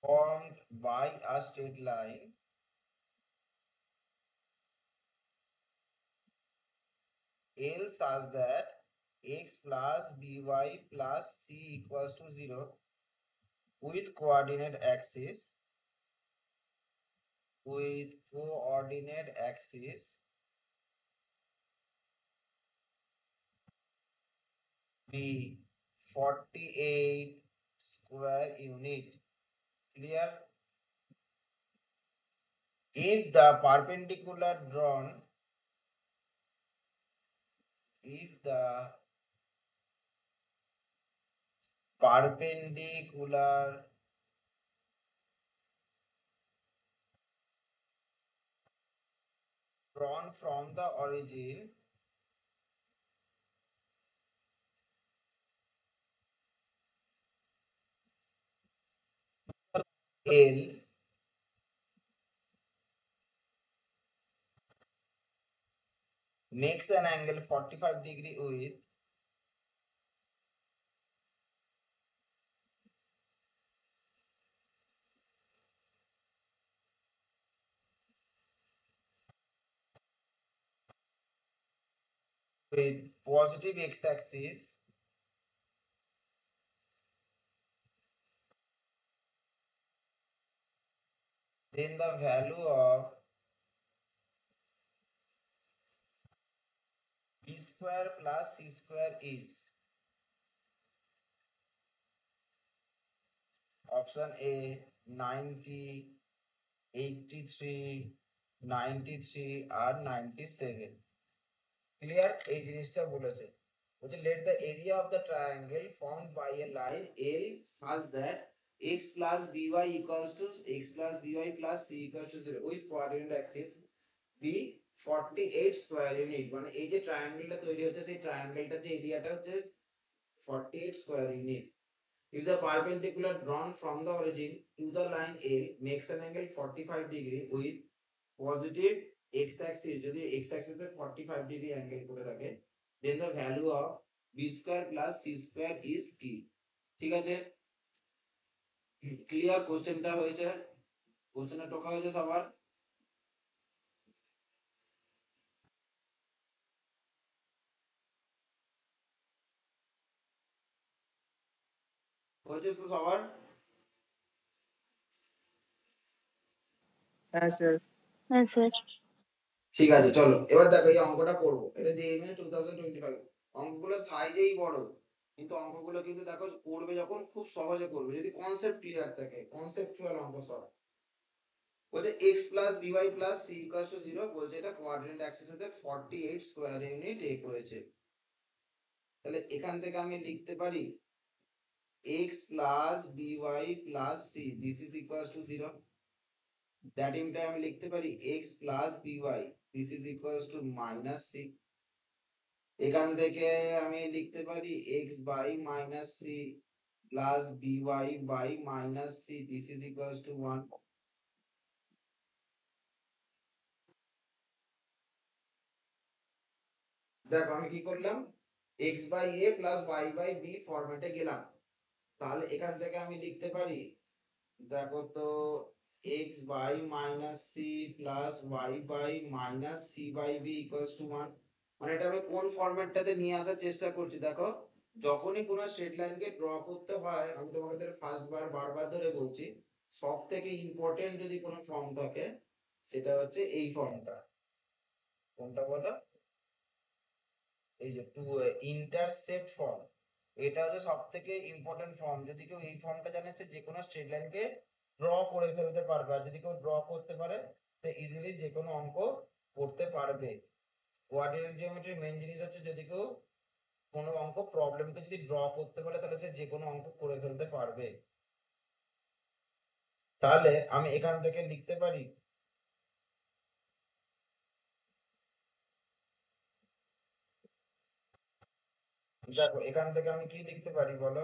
formed by a straight line L such that x plus by plus c equals to 0 with coordinate axis be 48 square unit. Clear? If the perpendicular drawn, if the perpendicular drawn from the origin L makes an angle 45 degree with positive x-axis then the value of b square plus c square is option A 90, 83, 93 R 97 clear এই জিনিসটা বলেছে বলছে let the area of the triangle formed by a line L such that x plus by equals to x plus by plus c equals to 0 with coordinate axis be 48 square unit মানে এই যে ট্রায়াঙ্গেলটা তৈরি হচ্ছে সেই ট্রায়াঙ্গেলটার যে এরিয়াটা হচ্ছে 48 square unit. If the perpendicular drawn from the origin to the line L makes an angle 45 degree with positive x-axis যদি x-axis এ 45 degree angle করে থাকে then the value of b square plus c square is কি ঠিক আছে clear কোশ্চেনটা হয়েছে কোশ্চেনটা টোকা হয়েছে সবার হয়েছে তো সবার হ্যাঁ স্যার হ্যাঁ স্যার ঠিক আছে চলো এবার দেখো এই অঙ্কটা করব এটা যে এমএ 2025 অঙ্কগুলো সাইজেই বড় কিন্তু অঙ্কগুলো কিন্তু দেখো করবে যখন খুব সহজে করবে যদি কনসেপ্ট ক্লিয়ার থাকে কনসেপচুয়াল অঙ্ক সব বলছে x plus by plus c equals to 0 বলছে এটা কোঅর্ডিনেট অ্যাক্সিস এর 48 স্কয়ার ইউনিট এ করেছে তাহলে এখান থেকে আমি লিখতে পারি x plus by plus c this is equals to 0 that ইমটা আমি লিখতে পারি x plus by this is equals to minus c এখান থেকে আমি লিখতে পারি x by minus c plus by by minus c this is equals to 1 দেখো আমি কি করলাম x by a plus y by b ফরম্যাটে গেলাম তাহলে এখান থেকে আমি লিখতে পারি দেখো তো x by minus c plus y by minus c by b equals to 1 মানে এটা আমি কোন ফরম্যাটটাতে নিয়ে আসার চেষ্টা করছি দেখো যখনই কোনো স্ট্রেট লাইনকে ড্র করতে হয় আমি তোমাদের ফার্স্ট বার বারবার ধরে বলছি সব থেকে ইম্পর্টেন্ট যদি কোনো ফর্ম থাকে সেটা হচ্ছে এই ফর্মটা কোনটা বলো এই যে টু ইন্টারসেপ্ট ফর্ম এটা হচ্ছে সব থেকে ইম্পর্টেন্ট ফর্ম যদি কেউ এই ফর্মটা জানে সে যে কোনো স্ট্রেট লাইনকে ড্র করে ফেলতে পারবে আর যদি কেউ ড্র করতে পারে সে ইজিলি যে কোনো অঙ্ক করতে পারবে কোয়াড্রেটিক জিওমেট্রির মেইন জিনিস হচ্ছে যদি কেউ কোনো অঙ্ক প্রবলেমকে যদি ড্র করতে পারে তাহলে সে যে কোনো অঙ্ক করে ফেলতে পারবে তাহলে আমি এখান থেকে লিখতে পারি দেখো এখান থেকে আমি কি লিখতে পারি বলো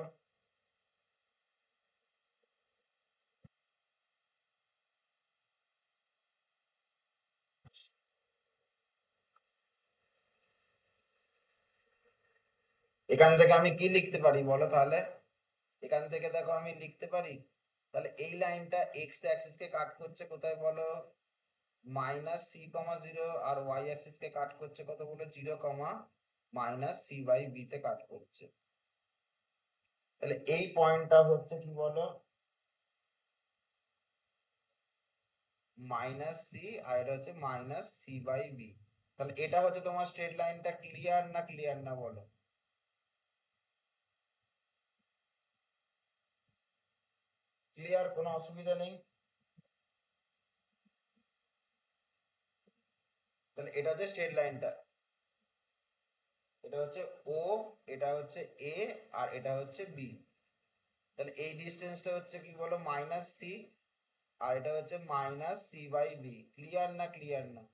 এখান থেকে আমি কি লিখতে পারি বলো তাহলে এখান থেকে দেখো আমি লিখতে পারি তাহলে এই লাইনটা এক্স অ্যাক্সিস কে কাট করছে কোথায় বলো মাইনাস সি কমা 0 আর ওয়াই অ্যাক্সিস কে কাট করছে কত বলো 0 কমা মাইনাস সি বাই বি তে কাট করছে তাহলে এই পয়েন্টটা হচ্ছে কি বলো মাইনাস সি আর এটা হচ্ছে মাইনাস সি বাই বি তাহলে এটা হচ্ছে তোমার স্ট্রেট লাইনটা ক্লিয়ার না বলো ক্লিয়ার কোনো অসুবিধা নেই তাহলে এটা হচ্ছে স্ট্রেট লাইনটা এটা হচ্ছে ও এটা হচ্ছে এ আর এটা হচ্ছে বি তাহলে এই ডিস্টেন্সটা হচ্ছে কি বলো মাইনাস সি, আর এটা হচ্ছে minus c by b. Clear না? ক্লিয়ার না?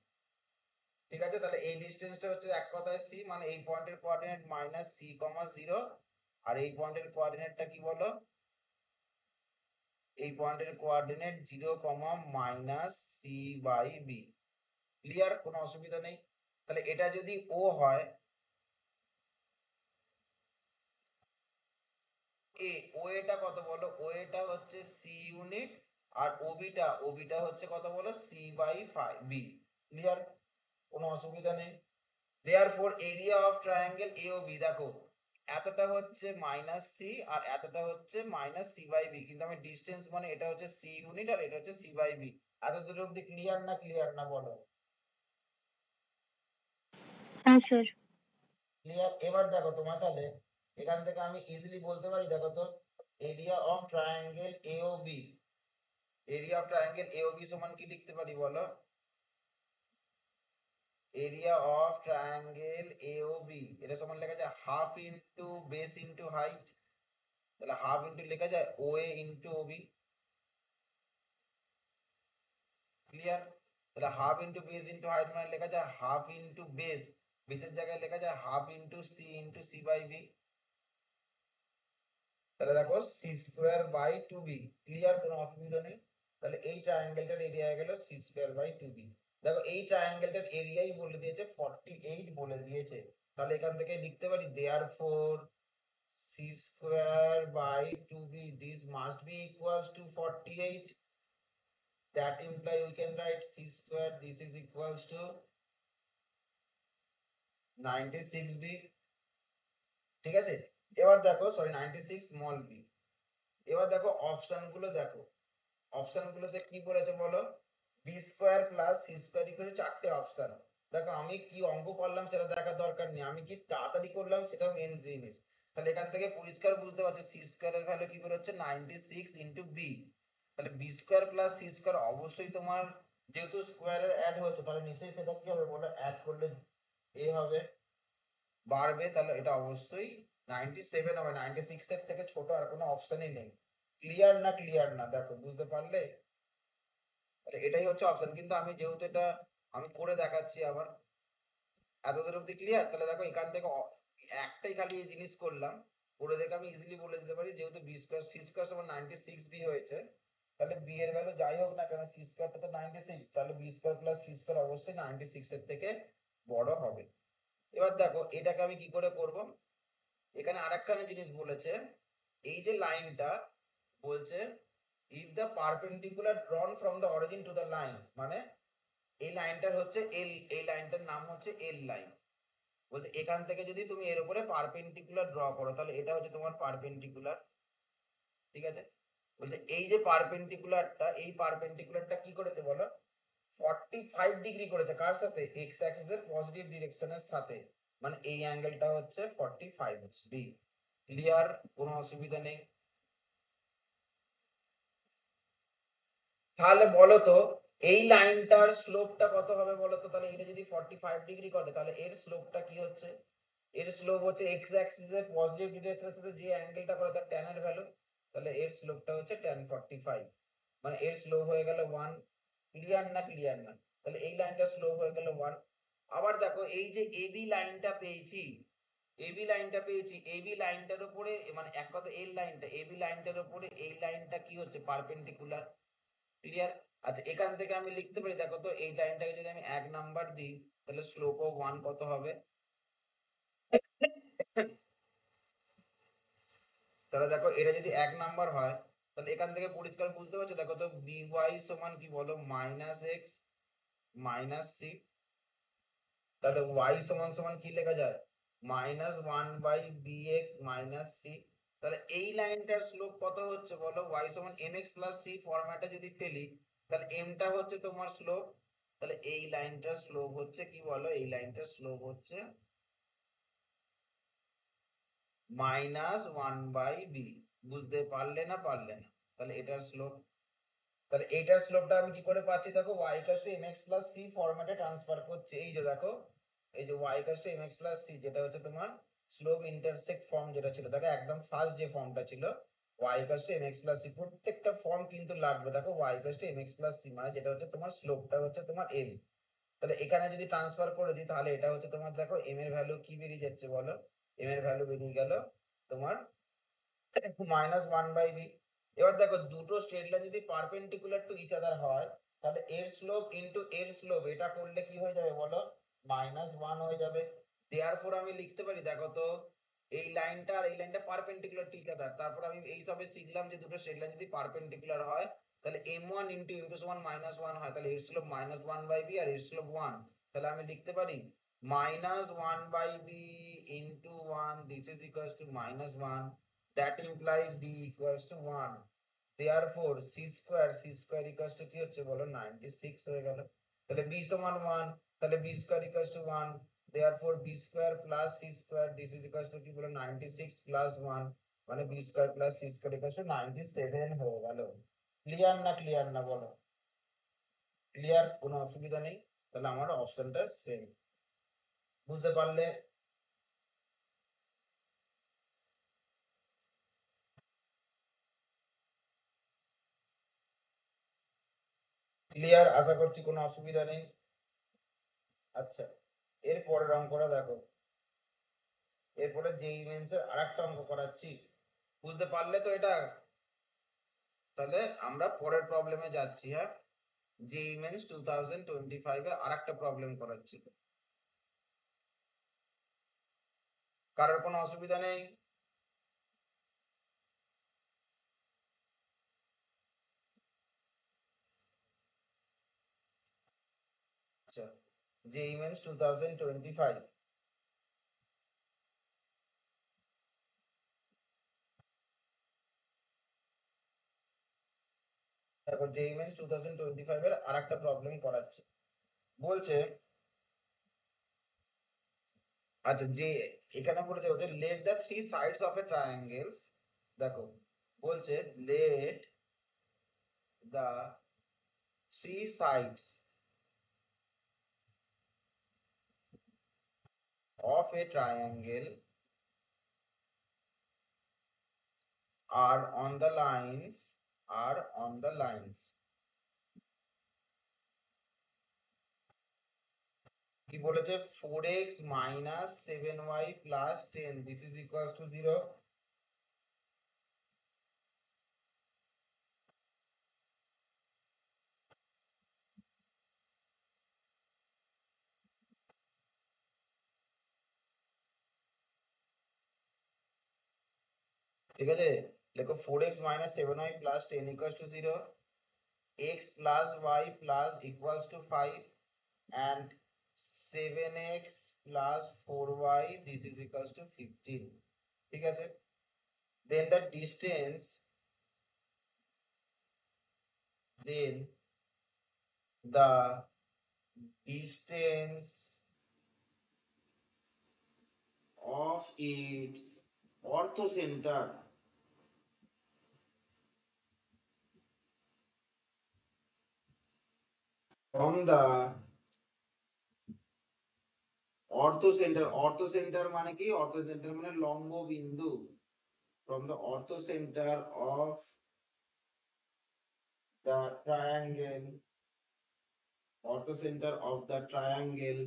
ঠিক আছে, তাহলে এই ডিস্টেন্সটা হচ্ছে এক কথায় সি, মানে এই পয়েন্টের coordinate minus c comma zero, আর এই পয়েন্টের কোঅর্ডিনেটটা কি বলো, এই পয়েন্টের coordinate zero comma minus c by b. Clear? কোনো অসুবিধা নেই। তাহলে এটা যদি ও হয়, ও এটা কত বলো, ও এটা হচ্ছে সি ইউনিট, আর ওবিটা হচ্ছে কত বলো, সি বাই বি। ক্লিয়ার? কোনো অসুবিধা নেই। Therefore area of triangle A O B, দেখো এতটা হচ্ছে মাইনাস সি আর এতটা হচ্ছে মাইনাস সি বাই বি, কিন্তু আমি ডিস্টেন্স মানে এটা হচ্ছে সি ইউনিট আর এটা হচ্ছে সি বাই বি। এত দুটো অব্দি ক্লিয়ার না? ক্লিয়ার না বলো? হ্যাঁ স্যার। ক্লিয়ার? এবার দেখো তোমার তাহলে এখান থেকে আমি ইজিলি বলতে পারি, দেখো তো area of triangle A O B, area of triangle A O B সমান কি লিখতে পারি বলো? Area of triangle A O B এটা সমান লেখা যায় half into base into height. তাহলে হাফ ইন্টু লেখা যায় O A into O B. Clear? তাহলে half into base into height মানে লেখা যায় হাফ ইন্টু বেস, বেসের জায়গায় লেখা যায় half into c by b. তাহলে দেখো c square by two b. Clear? কোনো অসুবিধা নেই। তাহলে এই ট্রায়াঙ্গেলটার এরিয়া হয়ে গেল c square by two b. দেখো এই ট্রায়াঙ্গেলটার এরিয়াই বলে দিয়েছে 48 বলে দিয়েছে। তাহলে এখান থেকে লিখতে পারি therefore c square by two b this must be equals to 48. That imply we can write c square this is equals to 96b. ঠিক আছে, এবার দেখো সরি 96 স্মল বি। এবার দেখো অপশন গুলো দেখো, অপশন গুলোতে কি বলেছে বলো, b square plus c square equal চারটে অপশন। দেখো আমি কি অঙ্ক করলাম সেটা দেখার দরকার নেই, আমি কি তাড়াতাড়ি করলাম সেটা মেন জিনিস। তাহলে এখান থেকে পরিষ্কার বুঝতে পারছি সি স্কোয়ারের ভ্যালু কি করে হচ্ছে 96 ইন্টু বি। তাহলে b square plus c square অবশ্যই তোমার যেহেতু স্কোয়ারের অ্যাড হচ্ছে তাহলে নিশ্চয়ই সেটা কি হবে বলো, অ্যাড করলে এ হবে, বাড়বে। তাহলে এটা অবশ্যই 97 হবে, 96 এর থেকে ছোট আর কোনো অপশনই নেই। ক্লিয়ার না? ক্লিয়ার না? দেখো বুঝতে পারলে? তাহলে এটাই হচ্ছে অপশন, কিন্তু আমি যেহেতু এটা আমি করে দেখাচ্ছি আবার। এতদূর অব্দি ক্লিয়ার? তাহলে দেখো এখান থেকে একটাই খালি এই জিনিস করলাম, করে দেখে আমি ইজিলি বলে দিতে পারি যেহেতু বি স্কোয়ার সি স্কোয়ার সমান 96 বি হয়েছে, তাহলে বি এর ভ্যালু যাই হোক না কেন সি স্কোয়ারটা তো 96, তাহলে b square plus c square অবশ্যই 96 এর থেকে বড় হবে। এবার দেখো এটাকে আমি কি করে করব, এখানে আরেকখানে জিনিস বলেছে, এই যে লাইনটা বলছে if the perpendicular ড্রন from the origin to the line, মানে এই লাইনটার হচ্ছে এল, এই লাইনটার নাম হচ্ছে এল লাইন। বলছে এখান থেকে যদি তুমি এর উপরে পারপেন্ডিকুলার ড্র করো তাহলে এটা হচ্ছে তোমার পারপেন্ডিকুলার। ঠিক আছে, বলছে এই যে পারপেন্ডিকুলারটা, এই পারপেন্ডিকুলারটা কি করেছে বলো, 45 ডিগ্রি করেছে কার সাথে, এক্স অ্যাক্সিস এর পজিটিভ ডিরেকশনের সাথে, মানে এই অ্যাঙ্গেলটা হচ্ছে 45 ডিগ্রি। ক্লিয়ার? কোনো অসুবিধা নেই। তাহলে বলো তো এই লাইনটার স্লোপটা কত হবে বলো তো, তাহলে এটা যদি 45 ডিগ্রি করে তাহলে এর স্লোপটা কি হচ্ছে, এর স্লোপ হচ্ছে এক্স অ্যাক্সিস এর পজিটিভ ডিরেকশনের সাথে যে অ্যাঙ্গেলটা করে তার tan এর ভ্যালু, তাহলে এর স্লোপটা হচ্ছে tan 45, মানে এর স্লোপ হয়ে গেল 1। ক্লিয়ার না? ক্লিয়ার না? তাহলে এই লাইনটার স্লোপ হয়ে গেল 1। আবার দেখো এই যে এবি লাইনটা পেয়েছি, এবি লাইনটা পেয়েছি, এবি লাইনটার উপরে মানে এক কথা এই লাইনটা এবি লাইনটার উপরে এই লাইনটা কি হচ্ছে পারপেন্ডিকুলার। ক্লিয়ার? আচ্ছা এখান থেকে আমি লিখতে পারি, দেখো তো এই লাইনটাকে যদি আমি 1 নাম্বার দিই তাহলে স্লোপ অফ 1 কত হবে, তাহলে দেখো এটা যদি 1 নাম্বার হয় তাহলে এখান থেকে পরিষ্কার বুঝতে পারছো, দেখো তো বিওয়াই সমান কি বলো মাইনাস এক্স মাইনাস সি। তাহলে ওয়াই সমান সমান কি লেখা যায় minus 1 by b x minus c. তাহলে এই লাইনটার স্লোপ কত হচ্ছে বলো, ওয়াই সমান এম এক্স প্লাস সি ফরম্যাটে যদি ফেলি তাহলে এমটা হচ্ছে তোমার স্লোপ, তাহলে এই লাইনটার স্লোপ হচ্ছে কি বলো, এই লাইনটার স্লোপ হচ্ছে মাইনাস 1/b। বুঝতে পারলে না পারলে না? তাহলে এটার স্লোপ, তাহলে এইটার স্লোপটা আমি কি করে পাচ্ছি, দেখো y equals to mx plus c ফরম্যাটে ট্রান্সফার করছে, এই যে দেখো এই যে y equals to mx plus c যেটা হচ্ছে তোমার স্লোপ ইন্টারসেক্ট ফর্ম যেটা ছিল, দেখো একদম ফার্স্ট যে ফর্মটা ছিল y equals to mx plus c, প্রত্যেকটা ফর্ম কিন্তু লাগবে। দেখো y equals to mx plus c মানে যেটা হচ্ছে তোমার স্লোপটা হচ্ছে তোমার m। তাহলে এখানে যদি ট্রান্সফার করে দিই তাহলে এটা হচ্ছে তোমার, দেখো m এর ভ্যালু কি বেরিয়ে যাচ্ছে বলো, m এর ভ্যালু বেরিয়ে গেল তোমার -1/b। এবার দেখো দুটো স্ট্রেট লাইন যদি পারপেন্ডিকুলার টু ইচ আদার হয় তাহলে এর স্লোপ ইনটু এর স্লোপ এটা করলে কি হয়ে যাবে বলো, -1 হয়ে যাবে। দেয়ারফর আমি লিখতে পারি, দেখো তো এই লাইনটা আর এই লাইনটা পারপেন্ডিকুলার টু ইচ আদার, তারপর আমি এই সবে শিখলাম যে দুটো স্ট্রেট লাইন যদি পারপেন্ডিকুলার হয় তাহলে m1 ইনটু m2 -1 হয়, তাহলে এর স্লোপ -1/b আর এর স্লোপ 1। তাহলে আমি লিখতে পারি -1/b into 1, this is equals to -1, that imply b equals to 1, therefore c square equals to কি হচ্ছে বলো 96 হয়ে গেল। তাহলে b সমান 1, তাহলে b square equals to 1, therefore b square plus c square this is equals to কি বলো 96 plus 1 মানে b square plus c square equals to 97 হয়ে গেল। ক্লিয়ার না বলো? ক্লিয়ার, কোনো অসুবিধা নেই? তাহলে আমার অপশনটা সেম। বুঝতে পারলে? ক্লিয়ার, আশা করছি কোনো অসুবিধা নেই। আচ্ছা, এর পরের অঙ্কটা দেখো। এরপরে যেই মেন্সের আরেকটা অঙ্ক করাচ্ছি, বুঝতে পারলে তো এটা? তাহলে আমরা পরের প্রবলেমে যাচ্ছি। হ্যাঁ, যেই মেন্স 2025 এর আরেকটা প্রবলেম করাচ্ছি। কারোর কোনো অসুবিধা নেই? আচ্ছা, যেই মেন্স 2025, দেখো যেই মেন্স 2025 এর আরেকটা প্রবলেম করাচ্ছি। বলছে, আচ্ছা যে এখানে বলেছে হচ্ছে late the three sides of a triangles, দেখো বলছে let the three sides of a triangle are on the lines কি বলেছে 4x minus 7y plus 10 this is equals to 0। ঠিক আছে, দেখো 4x minus 7y plus 10 equals to 0, x plus y plus equals to 5 and 7x plus 4y this is equals to 15। ঠিক আছে, then the distance then the distance of its orthocenter from the orthocenter মানে কি, orthocenter মানে লম্ব বিন্দু, from the orthocenter of the triangle, orthocenter of the triangle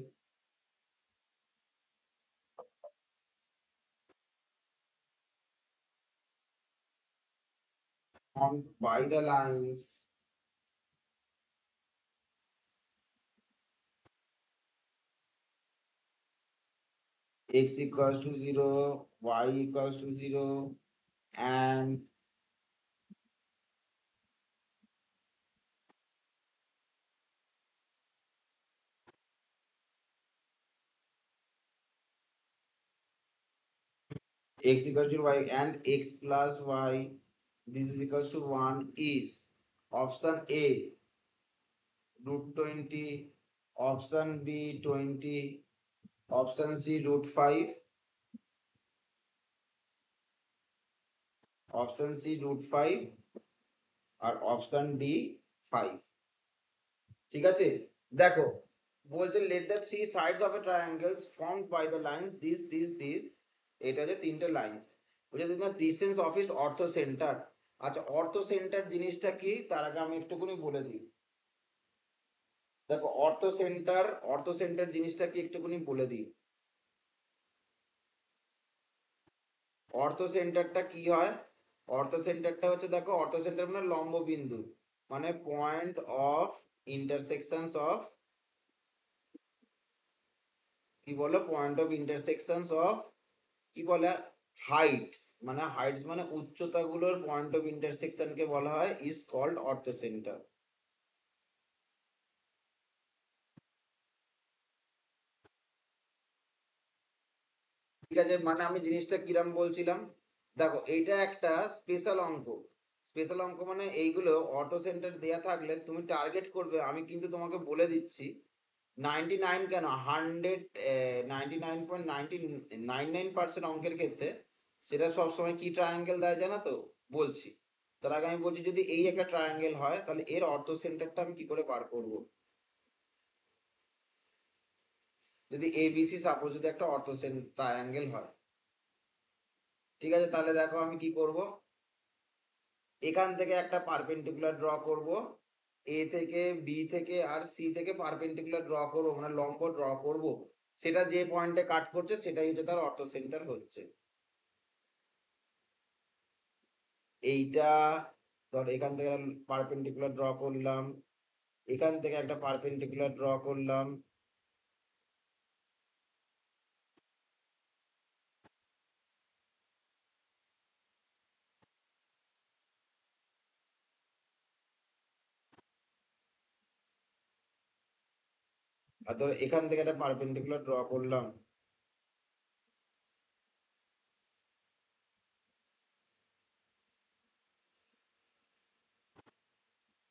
formed by the lines x equals to 0, y equals to 0 and x equals to y and x plus y this is equals to 1 is option A √20, option B 20, option C √5, option C √5 আর option D 5। ঠিক আছে, দেখো বলছে let the three sides of a triangles formed by the lines this, এটা হচ্ছে তিনটে lines. বুঝে না, ডিস্টেন্স অফিস অর্থ সেন্টার। আচ্ছা, অর্থ সেন্টার জিনিসটা কি তার আগে আমি একটুখানি বলে দিই। দেখো, অর্থ সেন্টার জিনিসটা কি একটুখানি বলে দিই। অর্থ সেন্টারটা কি হয়? অর্থ সেন্টারটা হচ্ছে, দেখো, অর্থ সেন্টার মানে লম্ব বিন্দু, মানে পয়েন্ট অফ ইন্টারসেকশনস অফ, কি বলো, পয়েন্ট অফ ইন্টারসেকশনস অফ, কি বলে, হাইটস, মানে হাইটস মানে উচ্চতাগুলোর পয়েন্ট অফ ইন্টারসেকশনকে বলা হয় ইজ কল্ড অর্থ সেন্টার। ঠিক আছে, মানে আমি জিনিসটা কিরাম বলছিলাম, দেখো এইটা একটা স্পেশাল অঙ্ক। স্পেশাল অঙ্ক মানে এইগুলো অটো সেন্টার দেয়া থাকলে তুমি টার্গেট করবে, আমি কিন্তু তোমাকে বলে দিচ্ছি, 99 কেন, 99.99% অঙ্কের ক্ষেত্রে সেটা সবসময় কি ট্রায়াঙ্গেল দেয় জানো তো, বলছি। তার আগে আমি বলছি, যদি এই একটা ট্রায়াঙ্গেল হয় তাহলে এর অর্থ সেন্টারটা আমি কি করে বার করব। যদি এবিসি সাপোজ যদি একটা অর্থ ট্রায়াঙ্গেল হয়, ঠিক আছে, তাহলে দেখো আমি কি করব, এখান থেকে একটা পারপেন্ডিকুলার ড্র করব, এ থেকে, বি থেকে আর সি থেকে পারপেন্ডিকুলার ড্র করব, মানে লম্ব ড্র করব, সেটা যে পয়েন্টে কাট করছে সেটাই হচ্ছে তার অর্থ সেন্টার হচ্ছে এইটা। ধর এখান থেকে পারপেন্ডিকুলার ড্র করলাম, এখান থেকে একটা পারপেন্ডিকুলার ড্র করলাম, আর ধর এখান থেকে একটা পারপেন্ডিকুলার ড্র করলাম।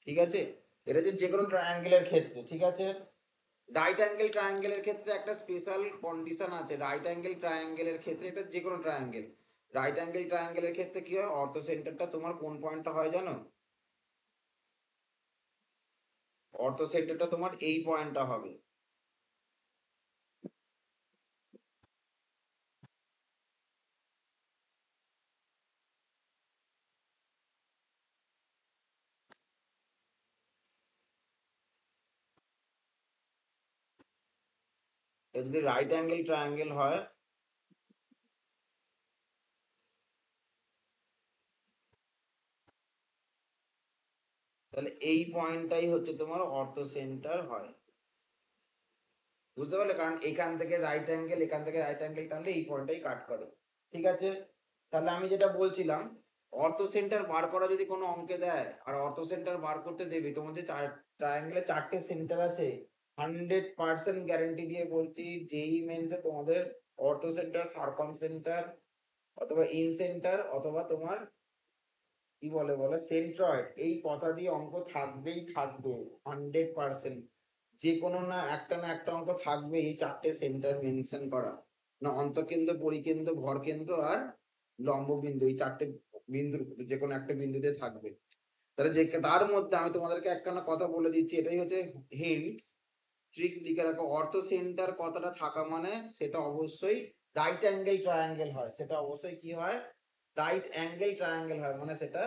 ঠিক আছে, এটা হচ্ছে যে কোনো ট্রায়াঙ্গেলের ক্ষেত্রে। ঠিক আছে, রাইট অ্যাঙ্গেল ট্রায়াঙ্গেলের ক্ষেত্রে একটা স্পেশাল কন্ডিশন আছে। রাইট অ্যাঙ্গেল ট্রায়াঙ্গেলের ক্ষেত্রে, এটা যে কোনো ট্রায়াঙ্গেল, রাইট অ্যাঙ্গেল ট্রায়াঙ্গেলের ক্ষেত্রে কি হয়, অর্থ সেন্টারটা তোমার কোন পয়েন্টটা হয় জানো? অর্থ সেন্টারটা তোমার এই পয়েন্টটা হবে। এটা যদি রাইট অ্যাঙ্গেল ট্রায়াঙ্গেল হয়, তাহলে এই পয়েন্টটাই হচ্ছে তোমার অর্থ সেন্টার হয়। বুঝতে পারলে? কারণ এখান থেকে রাইট অ্যাঙ্গেল, এখান থেকে রাইট অ্যাঙ্গেল টানলে এই পয়েন্টটাই কাট করে। ঠিক আছে, তাহলে আমি যেটা বলছিলাম, অর্থ সেন্টার বার করা যদি কোনো অঙ্কে দেয় আর অর্থ সেন্টার বার করতে দেবে, তোমার যে ট্রায়াঙ্গেলে 4টে সেন্টার আছে, 100% গ্যারেন্টি দিয়ে বলছি, যেই মেনসে তোমাদের অর্থ সেন্টার, সার্কাম সেন্টার, অথবা ইন সেন্টার, অথবা তোমার কি বলে বলে সেন্ট্রয়েড, এই কথা দিয়ে অঙ্ক থাকবেই থাকবে 100%। যে কোনো না একটা অঙ্ক থাকবে এই 4টে সেন্টার মেনশন করা, না অন্তঃকেন্দ্র, পরিকেন্দ্র, ভরকেন্দ্র আর লম্ববিন্দু, এই 4টে বিন্দুর মধ্যে যে কোনো একটা বিন্দুতে থাকবে। তাহলে যে তার মধ্যে আমি তোমাদেরকে একখানা কথা বলে দিচ্ছি, এটাই হচ্ছে হিন্টস, ট্রিক্স লিখে রাখো। অর্থ সেন্টার কথাটা থাকা মানে সেটা অবশ্যই রাইট অ্যাঙ্গেল ট্রায়াঙ্গেল হয়, সেটা অবশ্যই কি হয়, রাইট অ্যাঙ্গেল ট্রায়াঙ্গেল হয়, মানে সেটা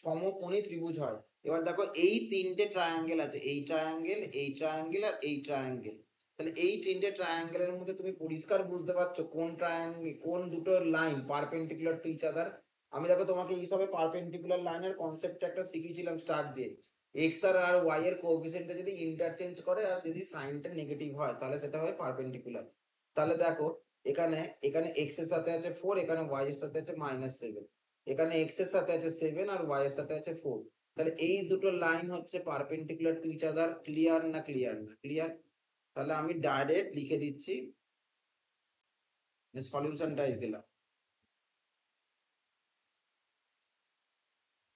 সমকোণী ত্রিভুজ হয়। এবার দেখো এই 3টে ট্রায়াঙ্গেল আছে, এই ট্রায়াঙ্গেল, এই ট্রায়াঙ্গেল আর এই ট্রায়াঙ্গেল। তাহলে এই 3টে ট্রায়াঙ্গেলের মধ্যে তুমি পরিষ্কার বুঝতে পারছো কোন ট্রায়াঙ্গেল, কোন দুটো line perpendicular to each other. আমি দেখো তোমাকে এই সবে পারপেন্ডিকুলার লাইনের কনসেপ্ট একটা শিখিয়েছিলাম স্টার্ট দিয়ে। এক্স আর ওয়াই এর কোএফিসিয়েন্টটা যদি ইন্টারচেঞ্জ করে আর যদি সাইনটা নেগেটিভ হয় তাহলে সেটা হয় পারপেন্ডিকুলার। তাহলে দেখো, এখানে এখানে এক্স এর সাথে আছে 4, এখানে ওয়াই এর সাথে আছে -7, এখানে এক্স এর সাথে আছে 7 আর ওয়াই এর সাথে আছে 4। তাহলে এই দুটো লাইন হচ্ছে perpendicular to each other. Clear না? ক্লিয়ার না? ক্লিয়ার। তাহলে আমি ডাইরেক্ট লিখে দিচ্ছি, সলিউশনটাই দিলাম।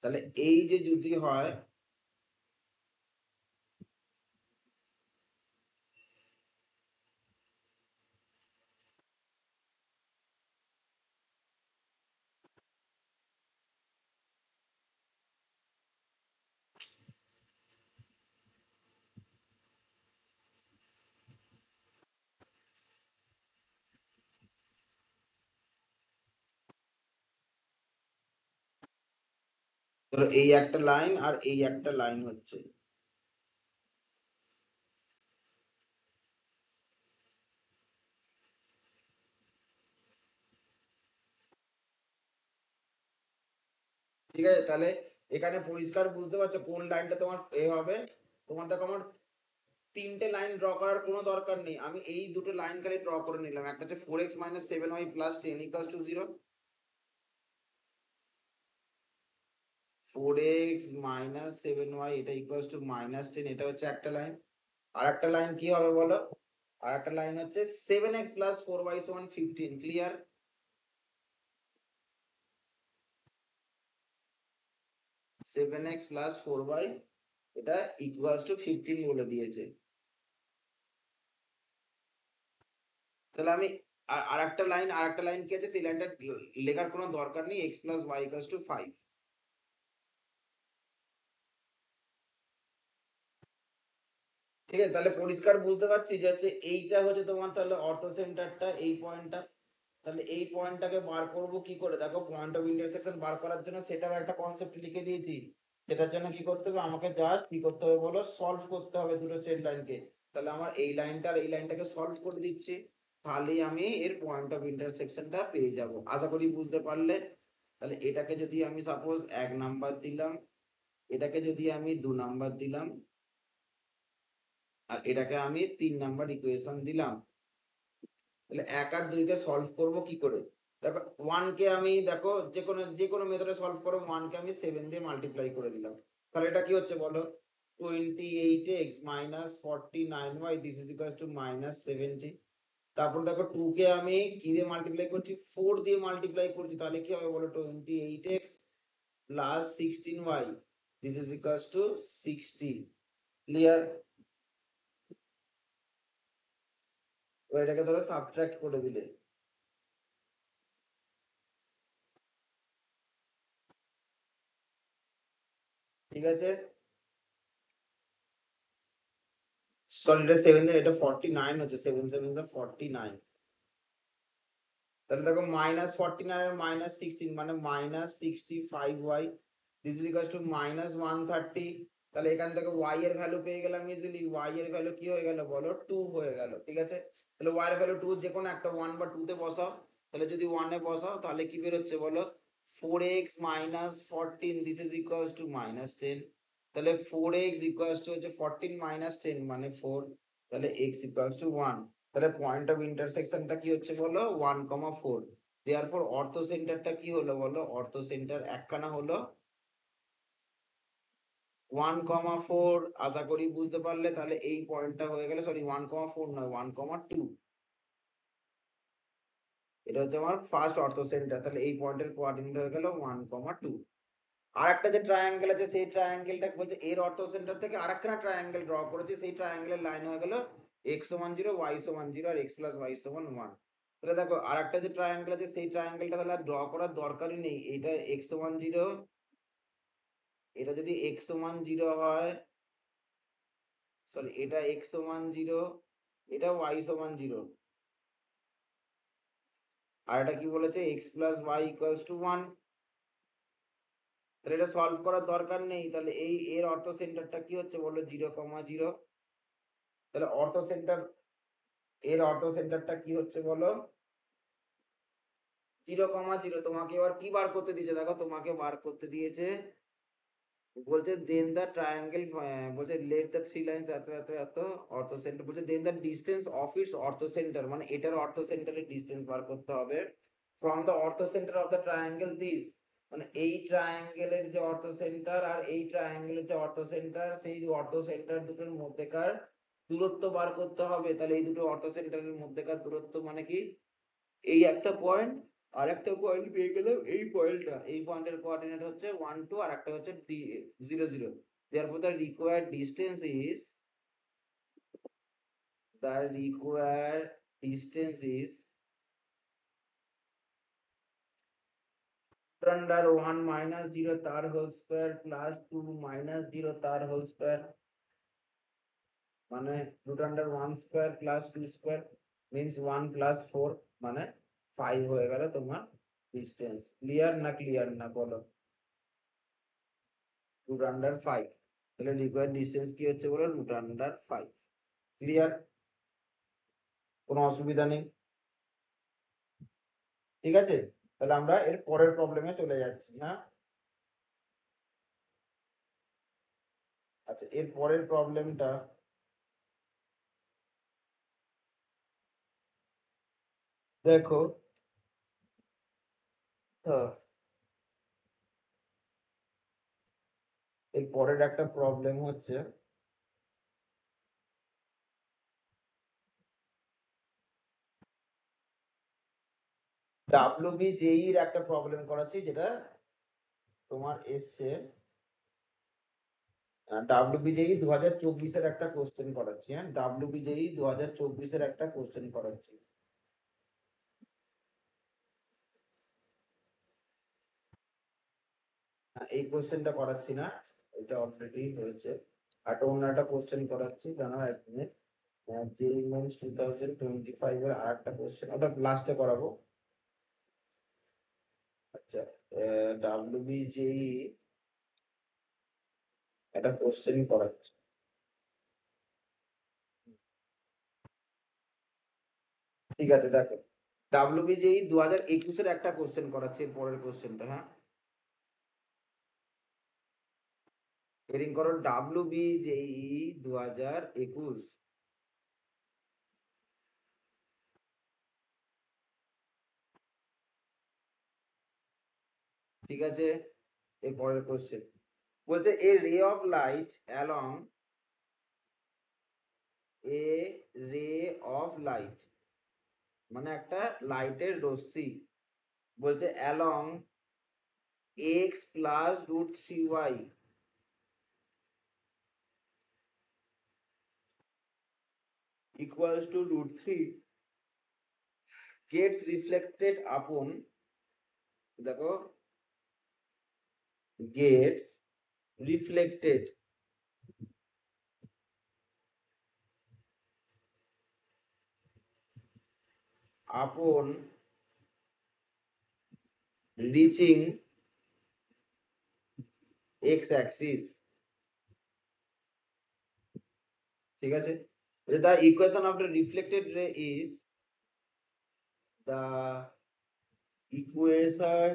তাহলে এই যে যদি হয়, ধরো এই একটা লাইন আর এই একটা লাইন হচ্ছে, ঠিক আছে? তাহলে এখানে পরিষ্কার বুঝতে পারছো কোন লাইনটা তোমার এ হবে। তোমার দেখো আমার তিনটে লাইন ড্র করার কোনো দরকার নেই, আমি এই দুটো লাইন খালি ড্র করে নিলাম। একটা হচ্ছে 4x - 7y + 10 = 0, 4x - 7y এটা ইকুয়ালস টু -10, এটা হচ্ছে একটা লাইন। আর একটা লাইন কি হবে বলো? আর একটা লাইন হচ্ছে 7x + 4y = 15, clear? 7x + 4y এটা ইকুয়ালস টু 15 বলে দিয়েছে। তাহলে আমি আর একটা লাইন কি আছে সেই লাইনটা লেখার কোনো দরকার নেই, x + y = 5। ঠিক আছে? তাহলে পরিষ্কার বুঝতে পারছি যে হচ্ছে এইটা হচ্ছে তোমার তাহলে অর্থ সেন্টারটা, এই পয়েন্টটা। তাহলে এই পয়েন্টটাকে বার করব কি করে? দেখো পয়েন্ট অফ ইন্টারসেকশন বার করার জন্য সেটাও একটা কনসেপ্ট লিখে দিয়েছি। সেটার জন্য কি করতে হবে? আমাকে জাস্ট কি করতে হবে বলো? সলভ করতে হবে দুটো স্ট্রেট লাইনকে। তাহলে আমার এই লাইনটা আর এই লাইনটাকে সলভ করে দিচ্ছি, তাহলেই আমি এর পয়েন্ট অফ ইন্টারসেকশনটা পেয়ে যাব। আশা করি বুঝতে পারলে। তাহলে এটাকে যদি আমি সাপোজ 1 নাম্বার দিলাম, এটাকে যদি আমি 2 নাম্বার দিলাম, আর এটাকে আমি 3 নাম্বার ইকুয়েশন দিলাম, তাহলে 1 আর 2 কে সলভ করব কি করে? দেখো 1 কে আমি দেখো যে কোনো মেথডে সলভ করো, 1 কে আমি 7 দিয়ে মাল্টিপ্লাই করে দিলাম। তাহলে এটা কি হচ্ছে বলো? 28x - 49y this is equal two -70। তারপর দেখো 2 কে আমি কি দিয়ে মাল্টিপ্লাই করছি? 4 দিয়ে মাল্টিপ্লাই করছি, তাহলে কি হবে বলো? 28x + 16y this is equal two 60, clear? এটাকে ধরো সাবট্রাক্ট করে দিলে, ঠিক আছে? সরি এটা 7 এটা 49 হচ্ছে, 7 7 49। তাহলে দেখো -49 আর -16 মানে -65y this is equal two -130। তাহলে এখান থেকে y এর ভ্যালু পেয়ে গেলাম ইজিলি। y এর ভ্যালু কি হয়ে গেল বলো? 2 হয়ে গেল, ঠিক আছে? তাহলে y এর ভ্যালু 2, যে কোনো একটা 1 বা 2 তে বসাও। তাহলে যদি 1 এ বসাও তাহলে কি বের হচ্ছে বলো? 4x - 14 this is equal two -10। তাহলে 4x ইকুয়াল টু হচ্ছে 14 - 10 মানে 4। তাহলে x ইকুয়াল টু 1। তাহলে পয়েন্ট অফ ইন্টারসেকশনটা কি হচ্ছে বলো? 1,4। দেয়ারফর অর্থ সেন্টারটা কি হলো বলো? অর্থ সেন্টার একখানা হলো 1,4। আশা করি বুঝতে পারলে। তাহলে এই পয়েন্টটা হয়ে গেলে, সরি 1,4 নয় 1,2, এটা হচ্ছে আমার ফার্স্ট অর্থ সেন্টার। তাহলে এই পয়েন্টের কোঅর্ডিনেট হয়ে গেল 1,2। আর একটা যে ট্রায়াঙ্গেল আছে সেই ট্রায়াঙ্গেলটা বলছে এর অর্থ সেন্টার থেকে আরেকখানা ট্রায়াঙ্গেল ড্র করেছি, সেই ট্রায়াঙ্গেলের লাইন হয়ে গেল x = 0, y = 0 আর x + y = 1। তাহলে দেখো আরেকটা যে ট্রায়াঙ্গেল আছে সেই ট্রায়াঙ্গেলটা তাহলে ড্র করার দরকারই নেই। এটা x = 0, এটা যদি x = 0 হয়, সরি এটা x = 0, এটা y = 0, আর এটা কি বলেছে? x + y = 1। তাহলে এটা সলভ করার দরকার নেই। তাহলে এই এর অর্থ সেন্টারটা কি হচ্ছে বলো? 0,0। তাহলে এর অর্থ সেন্টারটা কি হচ্ছে বলো? 0,0। তোমাকে এবার কি বার করতে দিয়েছে? দেখো তোমাকে বার করতে দিয়েছে, বলছে দেন দ্য ট্রায়াঙ্গেল, বলছে লেট দ্য থ্রি লাইন্স এত এত এত অর্থ সেন্টার, বলছে then the distance of its অর্থ সেন্টার, মানে এটার অর্থ সেন্টারের ডিস্টেন্স বার করতে হবে ফ্রম দ্য অর্থ centre of the triangle this, মানে এই ট্রায়াঙ্গেলের যে অর্থ সেন্টার আর এই ট্রায়াঙ্গেলের যে অর্থ সেন্টার, সেই অর্থ সেন্টার দুটোর মধ্যেকার দূরত্ব বার করতে হবে। তাহলে এই দুটো অর্থ সেন্টারের মধ্যেকার দূরত্ব মানে কি? এই একটা পয়েন্ট আর একটা পয়েন্ট পেয়ে গেলাম, এই পয়েন্টটা, এই পয়েন্টের কোঅর্ডিনেট হচ্ছে 1 2 আর একটা হচ্ছে 0 0। therefore the required distance is the required distance is under 1 minus 0 তার হোল স্কয়ার প্লাস 2 minus 0 তার হোল স্কয়ার, মানে root under 1 square plus 2 square means 1 plus 4 মানে 5 হয়ে গেল তোমার ডিস্টেন্স। ক্লিয়ার না? ক্লিয়ার না বলো? √5, তাহলে রিকোয়ার্ড ডিস্টেন্স কি হচ্ছে বলো, √5। ক্লিয়ার? কোনো অসুবিধা নেই, ঠিক আছে? তাহলে আমরা এর পরের প্রবলেমে চলে যাচ্ছি। হ্যাঁ, আচ্ছা, এর পরের প্রবলেমটা দেখো। হ্যাঁ, এর পরের একটা প্রবলেম হচ্ছে WBJE এর একটা প্রবলেম করাচ্ছি, যেটা তোমার এসছে WBJE 2024-এর একটা কোশ্চেন করাচ্ছি। হ্যাঁ, WBJE 2024-এর একটা কোশ্চেন করাচ্ছি। এই কোশ্চেনটা করাচ্ছি না, এটা অলরেডি হয়েছে। আর অন্য একটা কোশ্চেন করাচ্ছি, দাঁড়াও 1 মিনিট। JEE Mains 2025 এর আর একটা কোশ্চেন, ওটা লাস্টে করাবো। আচ্ছা, WBJE একটা কোশ্চেন করাচ্ছি। ঠিক আছে, দেখো, WBJE 2021-এর একটা কোশ্চেন করাচ্ছি, এর পরের কোশ্চেনটা। হ্যাঁ, হেডিং করো WBJE 2021। ঠিক আছে, এর পরের কোশ্চেন বলছে a ray of light along, A ray of light মানে একটা লাইটের রশ্মি, বলছে along x plus √3y equals to √3 gets reflected upon, দেখো, gets reflected upon reaching x axis। ঠিক আছে, the equation of the reflected ray is, the equation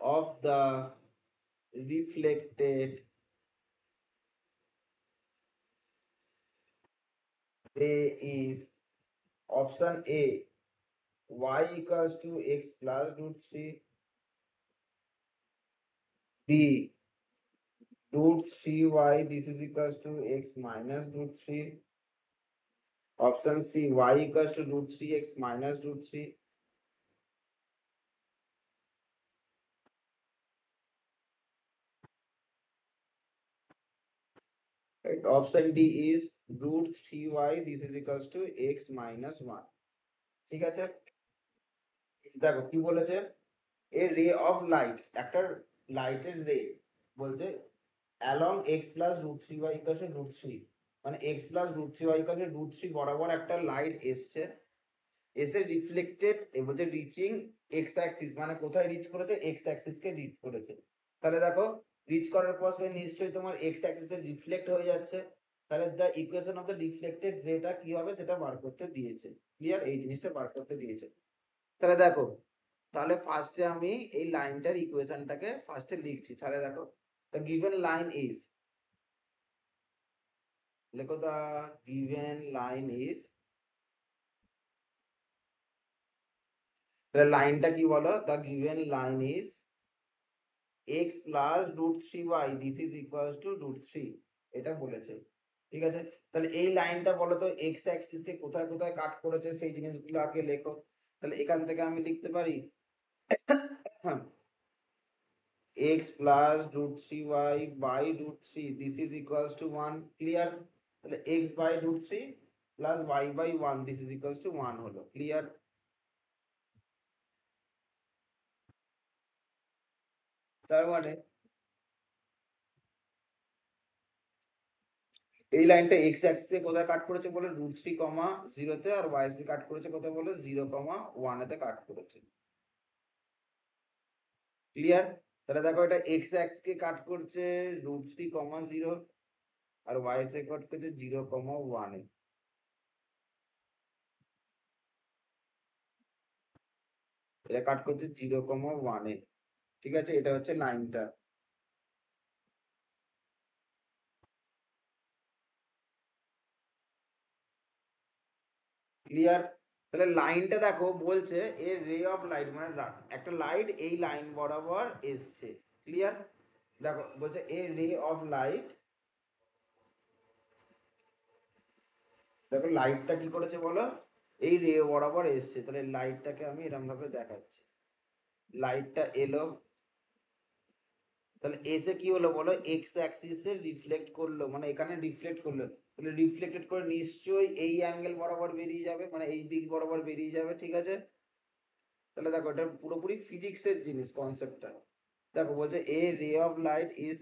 of the reflected ray is option A, y equals to x plus √3, B, √3y, this is equals to x minus √3, option C, y equals to √3 x minus √3। Right, option D is √3y, this is equals to x minus 1। ঠিক আছে, দেখো কি বলেছে, এ ray of light, একটা লাইটের রে, বলতে along x plus √3y equal to √3, মানে x plus √3y equal to √3 বরাবর একটা লাইট এসছে, এসে রিফ্লেক্টেড, বলছে রিচিং এক্স অ্যাক্সিস, মানে কোথায় রিচ করেছে, এক্স অ্যাক্সিস কে রিচ করেছে। তাহলে দেখো, রিচ করার পর সে নিশ্চয়ই তোমার এক্স অ্যাক্সিসে রিফ্লেক্ট হয়ে যাচ্ছে, তাহলে the equation of the reflected রেটা কি হবে সেটা বার করতে দিয়েছে। ক্লিয়ার? এই জিনিসটা বার করতে দিয়েছে। তাহলে দেখো, তাহলে ফার্স্টে আমি এই লাইনটার ইকুয়েশনটাকে ফার্স্টে লিখছি। তাহলে দেখো, দ্য গিভেন লাইন ইজ, লেখো দ্য গিভেন লাইন ইজ, তাহলে লাইনটা কি বলো, the given line is x plus √3y, this is equals two √3, এটা বলেছে। ঠিক আছে, তাহলে এই লাইনটা বলো তো এক্স অ্যাক্সিস কে কোথায় কোথায় কাট করেছে সেই জিনিসগুলো আগে লেখো। তাহলে এখান থেকে আমি লিখতে পারি x plus √3y by √3, this is equals to 1। Clear? তাহলে x by √3 plus y by 1, this is equals to 1 হলো। ক্লিয়ার? তার মানে এই লাইনটা এক্স অ্যাক্সিসে কোথায় কাট করেছে বলে √3, 0-তে, আর ওয়াই অ্যাক্সিসে কাট করেছে কোথায় বলে 0, 1-এতে কাট করেছে। ক্লিয়ার? তাহলে দেখো এটা এক্স অ্যাক্স কে কাট করছে √3, 0 আর ওয়াই কে কাট করছে 0, 1 এ। এটা কাট করছে 0, 1 এ। ঠিক আছে, এটা হচ্ছে লাইনটা। ক্লিয়ার? তাহলে লাইনটা দেখো বলছে এর রে অফ লাইট মানে একটা লাইট এই লাইন বরাবর এসছে। ক্লিয়ার? দেখো বলছে এ রে অফ লাইট, দেখো লাইটটা কি করেছে বলো, এই রে বরাবর এসছে। তাহলে লাইটটাকে আমি এরকম ভাবে দেখাচ্ছি, লাইটটা এলো, তাহলে এসে কি হলো বলো, এক্স অ্যাক্সিসে রিফ্লেক্ট করলো, মানে এখানে রিফ্লেক্ট করলো। তাহলে রিফ্লেক্টেড করে নিশ্চয়ই এই অ্যাঙ্গেল বরাবর বেরিয়ে যাবে, মানে এই দিক বরাবর বেরিয়ে যাবে। ঠিক আছে, তাহলে দেখো এটা পুরোপুরি ফিজিক্সের জিনিস, কনসেপ্টটা দেখো বলছে a ray of light is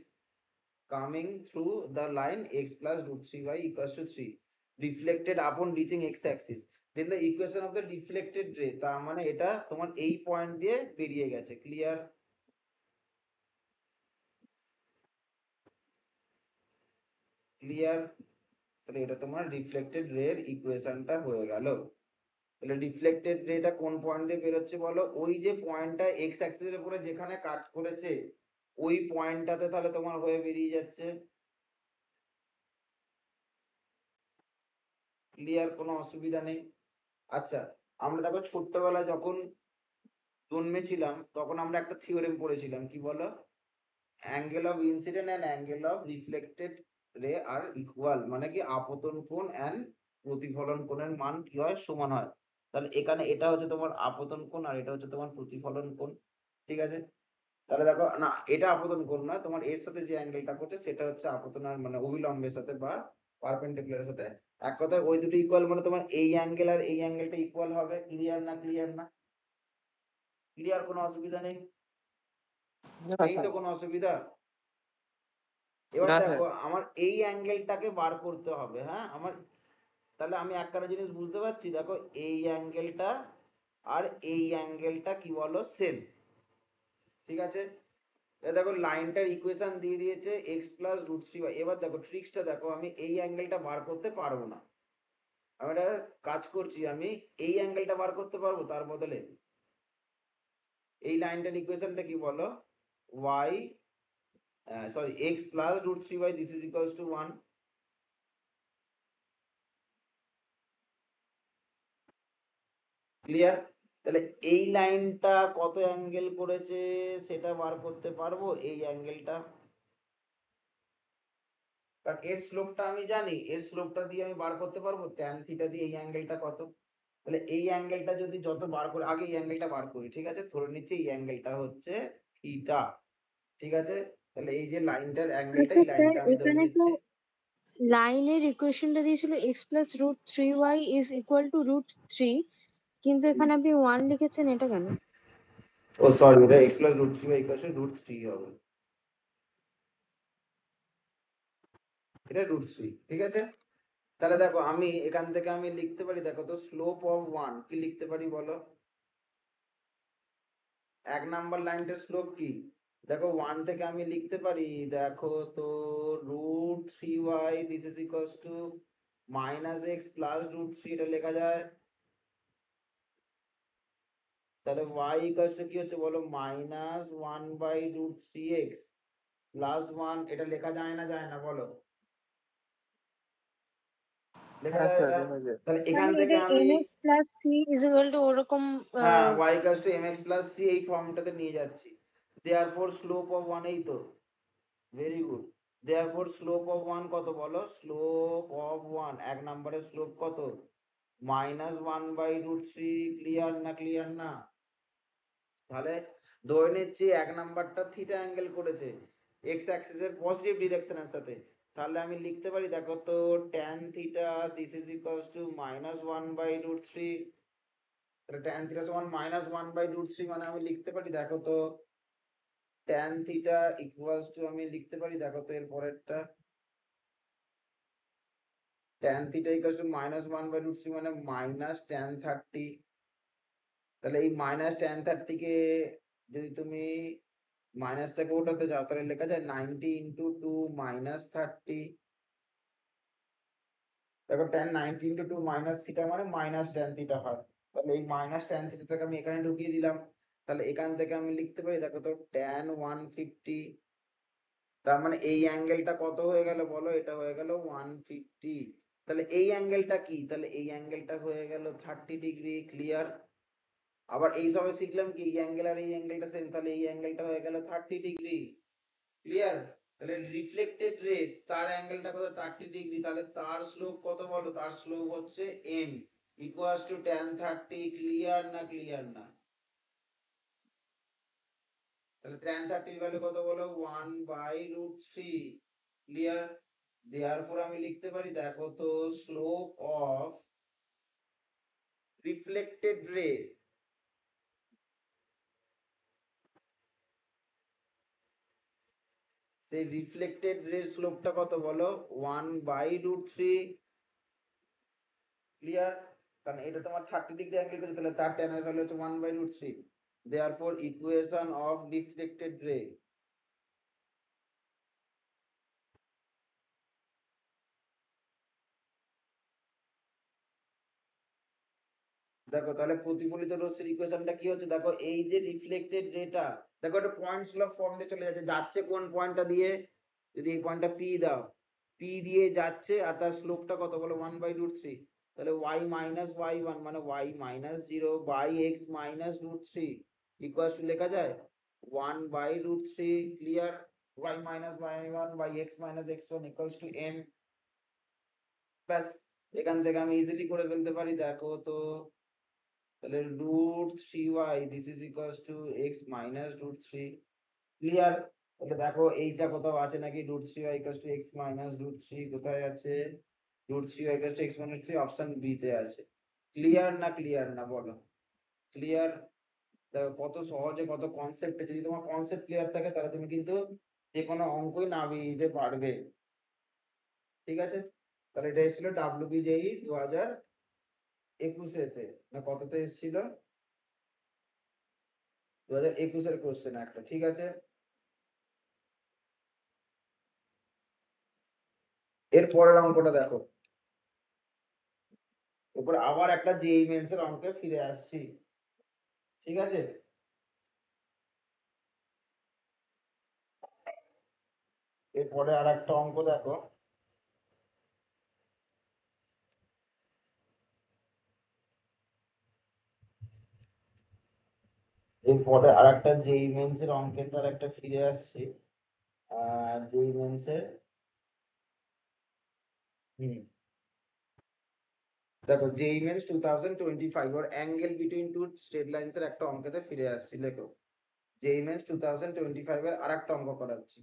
coming through the line x plus √3y equals to 3 reflected upon reaching x axis, then the equation of the reflected ray, তার মানে এটা তোমার এই পয়েন্ট দিয়ে বেরিয়ে গেছে। ক্লিয়ার? ক্লিয়ার? তাহলে এটা তোমার রিফ্লেক্টেড রে এর ইকুয়েশনটা হয়ে গেল। তাহলে রিফ্লেক্টেড রেটা কোন পয়েন্ট দিয়ে বেরোচ্ছে বলো, ওই যে পয়েন্টটা এক্স অ্যাক্সিসের উপরে যেখানে কাট করেছে ওই পয়েন্টটাতে তাহলে তোমার হয়ে বেরিয়ে যাচ্ছে। ক্লিয়ার? কোনো অসুবিধা নেই। আচ্ছা, আমরা দেখো ছোট্টবেলায় যখন জন্মেছিলাম তখন আমরা একটা থিওরেম পড়েছিলাম, কি বলো, angle of incident and angle of reflected রে আর ইকুয়াল, মানে কি আপতন কোণ অ্যান্ড প্রতিফলন কোণের মান কি হয়, সমান হয়। তাহলে এখানে এটা হচ্ছে তোমার আপতন কোণ আর এটা হচ্ছে তোমার প্রতিফলন কোণ। ঠিক আছে, তাহলে দেখো না, এটা আপতন কোণ নয়, তোমার এর সাথে যে অ্যাঙ্গেলটা করছে সেটা হচ্ছে আপতন আর মানে অভিলম্বের সাথে বা পারপেন্ডিকুলারের সাথে। এক কথায় ওই দুটো ইকুয়াল মানে তোমার এই অ্যাঙ্গেল আর এই অ্যাঙ্গেলটা ইকুয়াল হবে। ক্লিয়ার না? ক্লিয়ার না? ক্লিয়ার? কোনো অসুবিধা নেই? নেই তো কোনো অসুবিধা? এবার না স্যার। দেখো আমার এই অ্যাঙ্গেলটাকে বার করতে হবে। হ্যাঁ, আমার তাহলে আমি একটা জিনিস বুঝতে পারছি, দেখো এই অ্যাঙ্গেলটা আর এই অ্যাঙ্গেলটা কি বলো, সেম। ঠিক আছে, দেখো লাইনটার ইকুয়েশন দিয়ে দিয়েছে এক্স প্লাস √3y। এবার দেখো ট্রিক্সটা দেখো, আমি এই অ্যাঙ্গেলটা বার করতে পারবো না, আমি একটা কাজ করছি, আমি এই অ্যাঙ্গেলটা বার করতে পারবো, তার বদলে এই লাইনটার ইকুয়েশনটা কি বলো, y sorry x plus √3y this is equals to 1। Clear? তাহলে এই লাইনটা কত অ্যাঙ্গেল করেছে সেটা বার করতে পারবো, এই অ্যাঙ্গেলটা, কারণ এর স্লোপটা আমি জানি, এর স্লোপটা দিয়ে আমি বার করতে পারবো ট্যান থিটা দিয়ে এই অ্যাঙ্গেলটা কত। তাহলে এই অ্যাঙ্গেলটা যদি যত বার করে, আগে এই অ্যাঙ্গেলটা বার করি। ঠিক আছে, ধরে নিচ্ছি এই অ্যাঙ্গেলটা হচ্ছে থিটা। ঠিক আছে, তাহলে এই যে লাইনটার অ্যাঙ্গেলটা, আচ্ছা এই স্যার, লাইনটা আমি ধরে এখানে তো নিচ্ছি। লাইনের ইকুয়েশনটা দিয়েছিল x+√3y ইজ ইকুয়াল টু √3, কিন্তু এখানে আপনি 1 লিখেছেন, এটা কেন? ও সরি, এটা x plus √3y equals to √3 হবে, এটা √3। ঠিক আছে, তাহলে দেখো আমি এখান থেকে আমি লিখতে পারি, দেখো তো স্লোপ অফ 1 কি লিখতে পারি বলো, এক নাম্বার লাইনটার স্লোপ কি, দেখো 1 থেকে আমি লিখতে পারি, দেখো তো √3y this is equals two -x plus √3, এটা লেখা যায়। তাহলে y ইকুয়ালস টু কি হচ্ছে বলো, -1/√3x প্লাস 1, এটা লেখা যায় না, যায় না বলো, লেখা হ্যাঁ যায় স্যার, এটা? দেখা যায়। তাহলে এখান মানে থেকে এটা আমি mx plus c is equal two ওরকম। হ্যাঁ y equals to mx plus c এই ফর্মটাতে নিয়ে যাচ্ছি। দেয়ারফর স্লোপ অফ 1, এই তো, very good. Therefore slope of 1 কত বলো, স্লোপ অফ 1 এক নম্বরের স্লোপ কত, -1/√3। ক্লিয়ার না? ক্লিয়ার না? তাহলে ধরে নিচ্ছি এক নাম্বারটা থিটা অ্যাঙ্গেল করেছে এক্স অ্যাক্সিসের পজিটিভ ডিরেকশনের সাথে, তাহলে আমি লিখতে পারি, দেখো তো tan theta this is equals two -1/√3। তাহলে ট্যান থিটা সমান -1/√3, মানে আমি লিখতে পারি, দেখো তো ট্যান থিটা ইকুয়ালস টু, আমি লিখতে পারি, দেখো তো এর পরেরটা, ট্যান থিটা ইকুয়ালস টু -1/√3 মানে -tan30। তাহলে এই -tan30 কে যদি তুমি মাইনাসটাকে ওঠাতে যাও তাহলে লেখা যায় 90 ইন্টু 2 মাইনাস 30। দেখো tan 90 ইন্টু 2 মাইনাস থিটা মানে মাইনাস ট্যান থিটা হয়। তাহলে এই মাইনাস ট্যান থিটাটাকে আমি এখানে ঢুকিয়ে দিলাম। তাহলে এখান থেকে আমি লিখতে পারি, দেখো তো tan 150, তার মানে এই অ্যাঙ্গেলটা কত হয়ে গেল বলো, এটা হয়ে গেল 150। তাহলে এই অ্যাঙ্গেলটা কি, তাহলে এই অ্যাঙ্গেলটা হয়ে গেল 30 ডিগ্রি। ক্লিয়ার? আবার এই সবে শিখলাম কি এই অ্যাঙ্গেল আর এই অ্যাঙ্গেলটা সেম, তাহলে এই অ্যাঙ্গেলটা হয়ে গেল 30 ডিগ্রি। ক্লিয়ার? তাহলে রিফ্লেক্টেড রেস তার অ্যাঙ্গেলটা কত, 30 ডিগ্রি। তাহলে তার স্লোপ কত বলো, তার স্লোপ হচ্ছে m equals to tan 30। Clear না ক্লিয়ার না? তাহলে tan 30 এর ভ্যালু কত বলো, 1/√3। ক্লিয়ার? দেয়ারফর আমি লিখতে পারি, দেখো তো স্লোপ অফ রিফ্লেক্টেড রে, সেই রিফ্লেক্টেড রে স্লোপটা কত বলো, 1/√3। ক্লিয়ার? কারণ এটা তোমার 30 ডিগ্রি অ্যাঙ্গেল করেছে, তাহলে তার tan এর ভ্যালু হচ্ছে 1/√3। দেয়ারফর ইকুয়েশন অফ রিফ্লেক্টেড রে, দেখো তাহলে প্রতিফলিত রশ্মির ইকুয়েশনটা কি হচ্ছে, দেখো এই যে রিফ্লেক্টেড রেটা, দেখো একটা পয়েন্ট স্লোপ ফর্ম দিয়ে চলে যাচ্ছে, যাচ্ছে কোন পয়েন্টটা দিয়ে, যদি এই পয়েন্টটা পি দাও, পি দিয়ে যাচ্ছে আর তার স্লোপটা কত বলো 1/√3। তাহলে y মাইনাস y1 মানে y minus 0 by x minus √3 equal to লেখা যায় 1/√3। Clear? y minus y1 by x minus x1 equals to m। ব্যাস, এখান থেকে আমি ইজিলি করে ফেলতে পারি, দেখো তো তাহলে √3y this is equals to x minus √3। Clear? তাহলে দেখো এইটা কোথাও আছে নাকি, √3y equals to x minus √3 কোথায় আছে, √3y equals to x minus 3 option B তে আছে। ক্লিয়ার না ক্লিয়ার না বলো? ক্লিয়ার? দেখো কত সহজে, কত কনসেপ্টে, যদি তোমার কনসেপ্ট ক্লিয়ার থাকে তাহলে তুমি কিন্তু যে কোনো অঙ্কই নামিয়ে দিতে পারবে। ঠিক আছে? তাহলে এটা এসেছিল WBJE 2021-এতে না কততে এসেছিল, 2021-এর কোশ্চেন একটা। ঠিক আছে? এর পরের অঙ্কটা দেখো, এরপর আবার একটা জেই মেন্স এর অঙ্কে ফিরে আসছি। ঠিক আছে? এরপরে আর একটা অঙ্ক দেখো, এরপরে আর একটা জেই মেন্স এর অঙ্কে তার একটা ফিরে আসছি। জেই মেন্স এর দেখো জেই মেন্স 2025 ওর angle between two straight lines এর একটা অঙ্কেতে ফিরে আসছি। দেখো জেই মেন্স 2025 এর আর একটা অঙ্ক করাচ্ছি,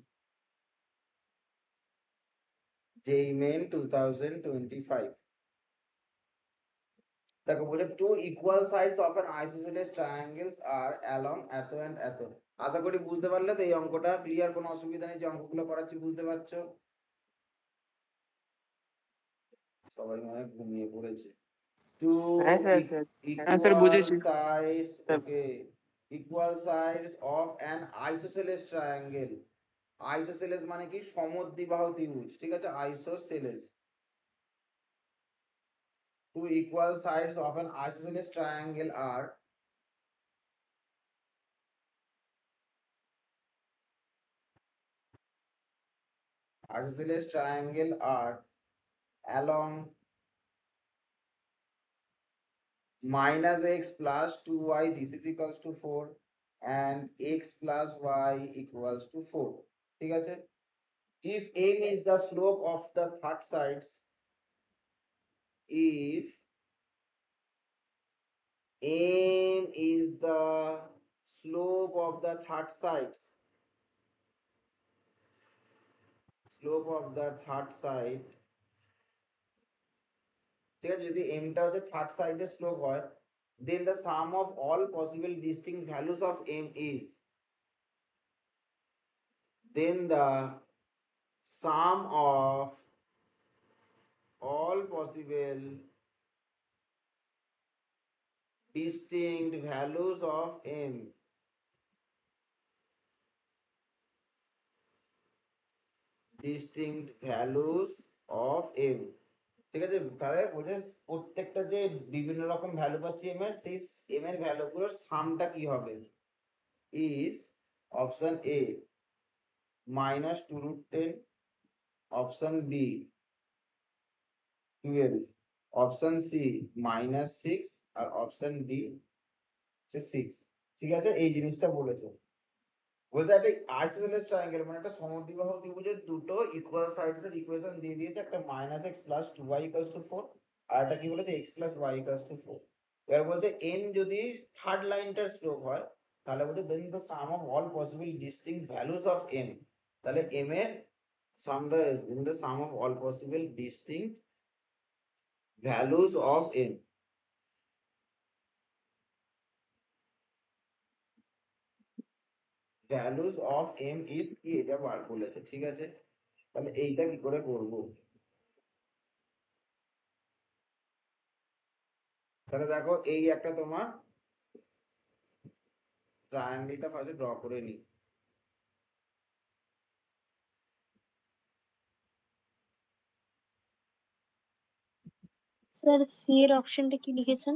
জেই মেন 2025। দেখো বলে two equal sides of an isosceles triangles আর অ্যালং এত এন্ড এত। আশা করি বুঝতে পারলে তো এই অঙ্কটা ক্লিয়ার, কোনো অসুবিধা নেই, যে অঙ্কগুলো করাচ্ছি বুঝতে পারছো? সবাই মনে হয় ঘুমিয়ে পড়েছে। টু হ্যাঁ স্যার, স্যার হ্যাঁ স্যার ইকুয়াল বুঝেছি sides, sir. Okay, equal sides of an isosceles triangle. Isosceles মানে কি, সমদ্বিবাহু ত্রিভুজ। ঠিক আছে? আইসোসেলেস, two equal sides of an isosceles triangle are isosceles triangle are along minus x plus 2y this is equals to 4 and x plus y equals to 4. ঠিক আছে? If m is the slope of the third sides, if m is the slope of the third sides, slope of the third side, ঠিক আছে, যদি এমটা হচ্ছে third সাইডের slope হয়, then the sum of all possible distinct values of m is, then the sum of all possible distinct values of m distinct values of m. ঠিক আছে, তাহলে বলছে প্রত্যেকটা যে বিভিন্ন রকম ভ্যালু পাচ্ছি এম এর, সেই এম এর ভ্যালুগুলোর সামটা কি হবে, is option A -2√10, option B 12, option C -6, আর অপশন ডি 6। ঠিক আছে, এই জিনিসটা বলেছে। বলতে একটা আইসোসেলেস ট্রায়াঙ্গেল মানে একটা সমদ্বিবাহু ত্রিভুজের দুটো ইকুয়াল সাইডস এর ইকুয়েশন দিয়ে দিয়েছে, একটা -x + 2y = 4, আর একটা কি বলেছে x + y = 4। এবার বলছে n যদি থার্ড লাইনটার স্লোপ হয়, তাহলে বলছে then the sum of all possible distinct values of m। তাহলে m এর sum of all possible distinct values of m। Values of m is কি, এটা বার বলেছে। ঠিক আছে, তাহলে এইটা কি করে করবো? তাহলে দেখো এই একটা তোমার ট্রায়াঙ্গেলটা ফার্স্টে ড্র করে নিই। স্যার সি এর অপশনটা কি লিখেছেন?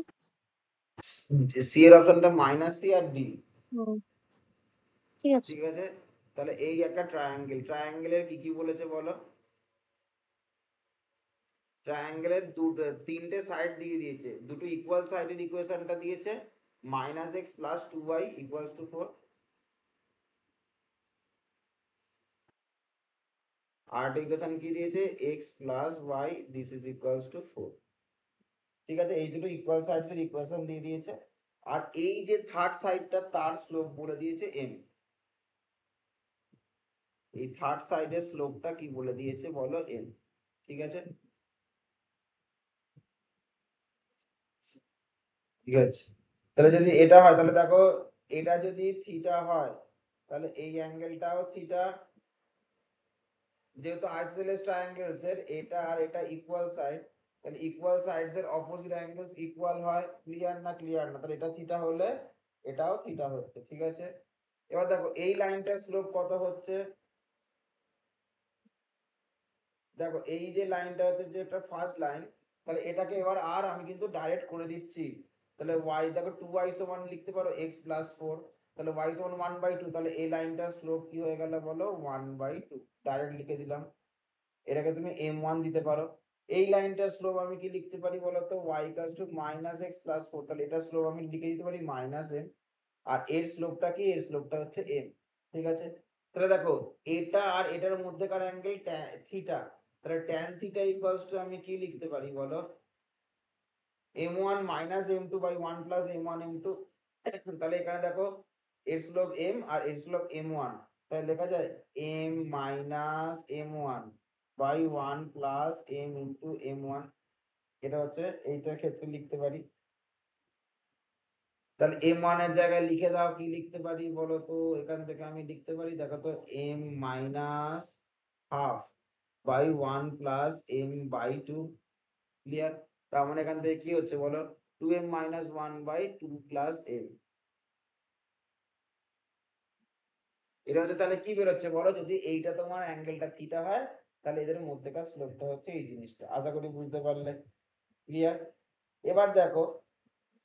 সি এর অপশনটা -c আর ডি। হুম, ঠিক আছে। ঠিক আছে, তাহলে এই একটা ট্রায়াঙ্গেলের কি কি বলেছে বলো? ট্রায়াঙ্গেলের তিনটে সাইড দিয়ে দিয়েছে, দুটো ইকুয়াল সাইডের ইকুয়েশনটা দিয়েছে, -x + 2y = 4, আর ইকুয়েশন কি দিয়েছে, x + y this is equals to 4। ঠিক আছে, এই দুটো ইকুয়াল সাইডস এর ইকুয়েশন দিয়ে দিয়েছে, আর এই যে থার্ড সাইডটা তার স্লোপ বলে দিয়েছে m। এই থার্ড সাইডের স্লোপটা কি বলে দিয়েছে বলো, m। ঠিক আছে, ঠিক আছে, তাহলে যদি এটা হয়, তাহলে দেখো এটা যদি থিটা হয়, তাহলে এই অ্যাঙ্গেলটাও থিটা। যেহেতু আইসোসেলেস ট্রায়াঙ্গেলস এর এটা আর এটা ইকুয়াল সাইড, তাহলে ইকুয়াল সাইডস এর অপোজিট অ্যাঙ্গেলস ইকুয়াল হয়। ক্লিয়ার না? ক্লিয়ার না? তাহলে এটা থিটা হলে এটাও থিটা হচ্ছে। ঠিক আছে, এবার দেখো এই লাইনটার স্লোপ কত হচ্ছে। দেখো এই যে লাইনটা হচ্ছে, যে একটা ফার্স্ট লাইন, তাহলে এটাকে এবার আর আমি কিন্তু ডাইরেক্ট করে দিচ্ছি। তাহলে y দেখো 2y সমান লিখতে পারো x + 4, তাহলে y সমান 1/2, তাহলে এই লাইনটার স্লোপ কি হয়ে গেল বলো, 1/2। ডাইরেক্ট লিখে দিলাম। এটাকে তুমি m1 দিতে পারো। এই লাইনটার স্লোপ আমি কি লিখতে পারি বলো তো, y = -x + 4, তাহলে এটা স্লোপ আমি লিখে দিতে পারি -m। আর এর স্লোপটা কি, এর স্লোপটা হচ্ছে m। ঠিক আছে, তাহলে দেখো এটা আর এটার মধ্যেকার অ্যাঙ্গেল থিটা, তাহলে tan থিটা = আমি কি লিখতে পারি বলো, m1 - m2/1 + m1 m2। তাহলে এখানে দেখো এর স্লোপ m আর এর স্লোপ m1, তাহলে লেখা যায় m - m1/1 + m × m1। এটা হচ্ছে এইটার ক্ষেত্রে লিখতে পারি। তাহলে m1 এর জায়গায় লিখে দাও, কি লিখতে পারি বলো তো, এখান থেকে আমি লিখতে পারি, দেখো তো, m - ½/1 + m/2। ক্লিয়ার? তার মানে এখান থেকে কি হচ্ছে বলো, 2m - 1/2 + m। এটা হচ্ছে, তাহলে কি বেরোচ্ছে বলো, যদি এইটা তোমার অ্যাঙ্গেলটা থিটা হয়, তাহলে এদের মধ্যেকার স্লোপটা হচ্ছে এই জিনিসটা। আশা করি বুঝতে পারলে। ক্লিয়ার? এবার দেখো,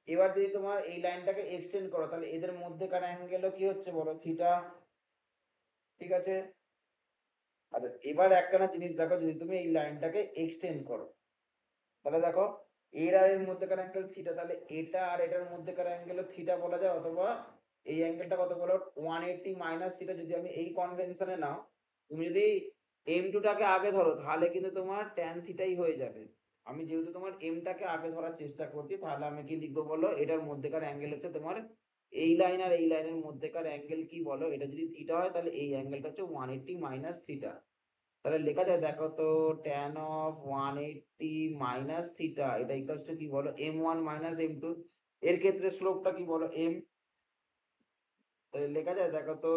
এবার যদি তোমার এই লাইনটাকে এক্সটেন্ড করো, তাহলে এদের মধ্যেকার অ্যাঙ্গেলও কি হচ্ছে বলো, থিটা। ঠিক আছে, আচ্ছা এবার একখানা জিনিস দেখো, যদি তুমি এই লাইনটাকে এক্সটেন্ড করো, তাহলে দেখো এর আর এর মধ্যেকার অ্যাঙ্গেল থিটা, তাহলে এটা আর এটার মধ্যেকার অ্যাঙ্গেলও থিটা বলা যায়, অথবা এই অ্যাঙ্গেলটা কত বলো, 180 - থিটা। যদি আমি এই কনভেনশনে নাও, তুমি যদি m2টাকে আগে ধরো, তাহলে কিন্তু তোমার tan থিটাই হয়ে যাবে। আমি যেহেতু তোমার mটাকে আগে ধরার চেষ্টা করছি, তাহলে আমি কি লিখবো বলো, এটার মধ্যেকার অ্যাঙ্গেল হচ্ছে তোমার এই লাইন আর এই লাইনের মধ্যেকার অ্যাঙ্গেল কি বলো, এটা যদি থিটা হয়, তাহলে এই অ্যাঙ্গেলটা হচ্ছে 180 - থিটা। তাহলে লেখা যায়, দেখো তো, tan of 180 - থিটা, এটা ইকুয়ালস টু কি বলো, m1 - m2। এর ক্ষেত্রে স্লোপটা কি বলো, m। তাহলে লেখা যায়, দেখো তো,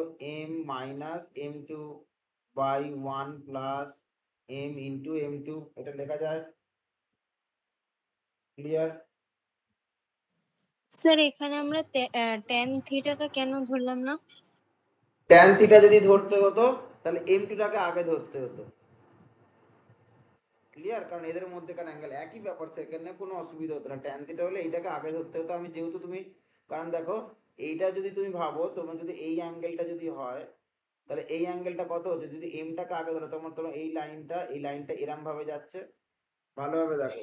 m - m2/1 + m × m2, এটা লেখা যায়। ক্লিয়ার? স্যার এখানে আমরা ট্যান থিটাটা কেন ধরলাম না? tan থিটা যদি ধরতে হতো, তাহলে M2টাকে আগে ধরতে হতো। ক্লিয়ার? কারণ এদের মধ্যেকার অ্যাঙ্গেল একই ব্যাপার, সেখানে কোনো অসুবিধা হতো না। ট্যান থিটা হলে এইটাকে আগে ধরতে হতো। আমি যেহেতু তুমি, কারণ দেখো এইটা যদি তুমি ভাবো, তোমার যদি এই অ্যাঙ্গেলটা যদি হয়, তাহলে এই অ্যাঙ্গেলটা কত হচ্ছে, যদি এমটাকে আগে ধরো, তোমার তোমার এই লাইনটা এরম ভাবে যাচ্ছে, ভালোভাবে দেখো,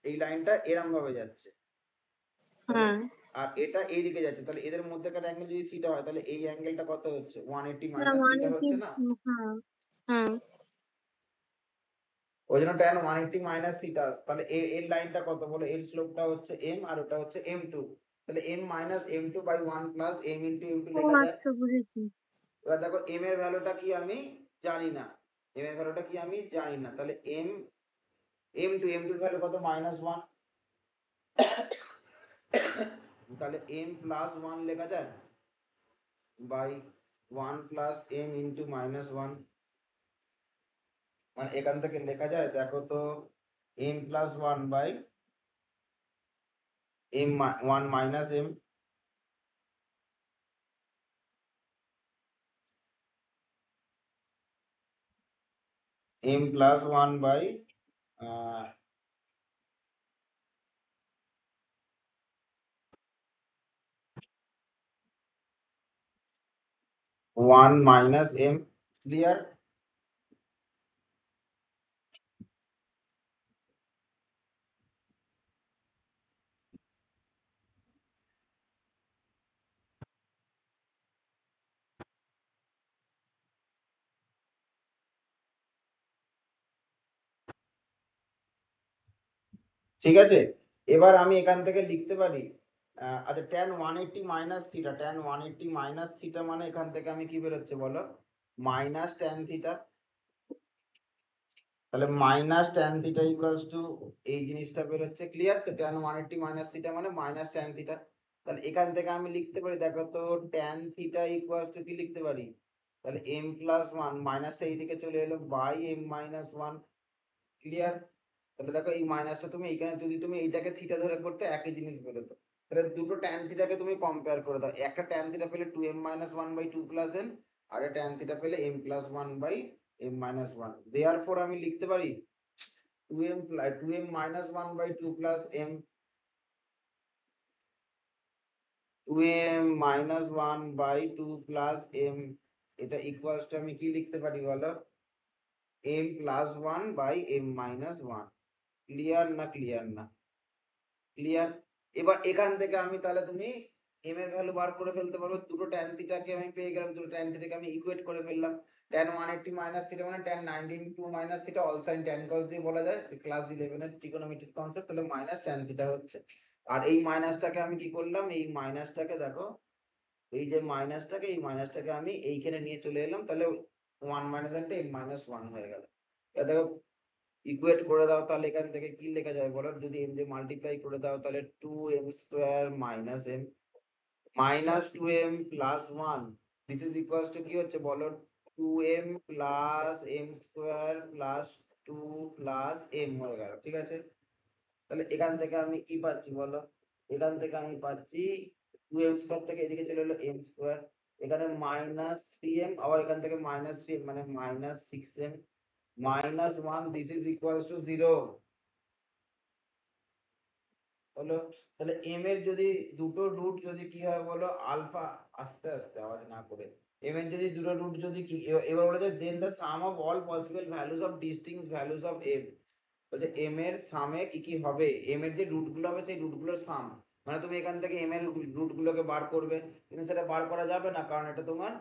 এই লাইনটা এরম ভাবে যাচ্ছে, তাহলে হ্যাঁ আর এটা এইদিকে যাচ্ছে, তাহলে এদের মধ্যেকার অ্যাঙ্গেল যদি থিটা হয়, তাহলে এই অ্যাঙ্গেলটা কত হচ্ছে, 180 হ্যাঁ মাইনাস থিটা 180 হচ্ছে না? হ্যাঁ হ্যাঁ ওই জন্য tan 180 মাইনাস থিটা। তাহলে এর লাইনটা কত বলো, এর স্লোপটা হচ্ছে m আর ওটা হচ্ছে m2, তাহলে m minus m2 by 1 plus m into m2 ও লেখা যায়। আচ্ছা বুঝেছি। এবার দেখো m এর ভ্যালুটা কি আমি জানি না, m এর ভ্যালুটা কি আমি জানি না, তাহলে m2 এর ভ্যালু কত, -1, তাহলে m প্লাস 1 লেখা যায় বাই 1 প্লাস m ইন্টু -1, মানে এখান থেকে লেখা যায়, দেখো তো, m plus 1 by m 1 minus m, m plus 1 by 1 minus m। Clear? ঠিক আছে, এবার আমি এখান থেকে লিখতে পারি, আচ্ছা, tan 180 minus theta, tan 180 minus theta মানে এখান থেকে আমি কি বেরোচ্ছে বলো, মাইনাস tan থিটা। তাহলে minus tan theta equals to এই জিনিসটা বেরোচ্ছে। ক্লিয়ার? তো tan 180 মাইনাস থিটা মানে মাইনাস tan থিটা। তাহলে এখান থেকে আমি লিখতে পারি, দেখো তো, tan থিটা ইকুয়ালস টু কি লিখতে পারি, তাহলে m প্লাস 1, মাইনাসটা এইদিকে চলে এলো, বাই m মাইনাস 1। ক্লিয়ার? তাহলে দেখো এই মাইনাসটা তুমি এইখানে যদি তুমি এইটাকে থিটা ধরে করতে, একই জিনিস বেরোতো। তাহলে দুটো ট্যান থিটাকে তুমি কম্পেয়ার করে দাও, একটা ট্যান থিটা পেলে 2m minus 1 by 2 plus m, আর একটা ট্যান থিটা পেলে m plus 1 by m minus 1। Therefore আমি লিখতে পারি 2m minus 1 by 2 plus m, 2m minus 1 by 2 plus m, এটা ইকুয়ালস টু আমি কি লিখতে পারি বলো, m plus 1 by m minus 1। Clear না ক্লিয়ার না? ক্লিয়ার? এবার এখান থেকে আমি, তাহলে তুমি m এর ভ্যালু বার করে ফেলতে পারো, দুটো tan থিটাকে আমি পেয়ে গেলাম, দুটো tan থিটাকে আমি ইকুয়েট করে ফেললাম। tan 180 মাইনাস থিটা মানে tan 192 minus theta all sine tan cos দিয়ে বলা যায়, ক্লাস 11 এর ট্রিগোনোমেট্রিক কনসেপ্ট। তাহলে মাইনাস tan থিটা হচ্ছে, আর এই মাইনাসটাকে আমি কি করলাম, এই মাইনাসটাকে দেখো, এই যে মাইনাসটাকে, এই মাইনাসটাকে আমি এইখানে নিয়ে চলে এলাম, তাহলে 1 মাইনাস m মাইনাস 1 হয়ে গেল। এবার দেখো ইকুয়েট করে দাও, তাহলে এখান থেকে কি লেখা যায় বলো, যদি m দিয়ে মাল্টিপ্লাই করে দাও, তাহলে 2m square minus m minus 2m plus 1, this is equals two কি হচ্ছে বলো, 2m plus m square plus 2 plus m হয়ে গেল। ঠিক আছে, তাহলে এখান থেকে আমি কি পাচ্ছি বলো, এখান থেকে আমি পাচ্ছি 2m স্কোয়ার থেকে এদিকে চলে এলো m স্কোয়ার, এখানে মাইনাস 3m, আবার এখান থেকে মাইনাস 3m মানে minus 6m minus 1, this is equals to 0 হলো। তাহলে এম এর যদি দুটো রুট যদি কি হয় বলো, আলফা, আস্তে আস্তে আওয়াজ না করে, এম এর যদি দুটো রুট যদি কি, এবার বলা যায় then the sum of all possible values of distinct values of m, বলছে এম এর সামে কি কি হবে, এম এর যে রুট গুলো হবে সেই রুট গুলোর সাম, মানে তুমি এখান থেকে এম এর রুট গুলোকে বার করবে, কিন্তু সেটা বার করা যাবে না, কারণ এটা তোমার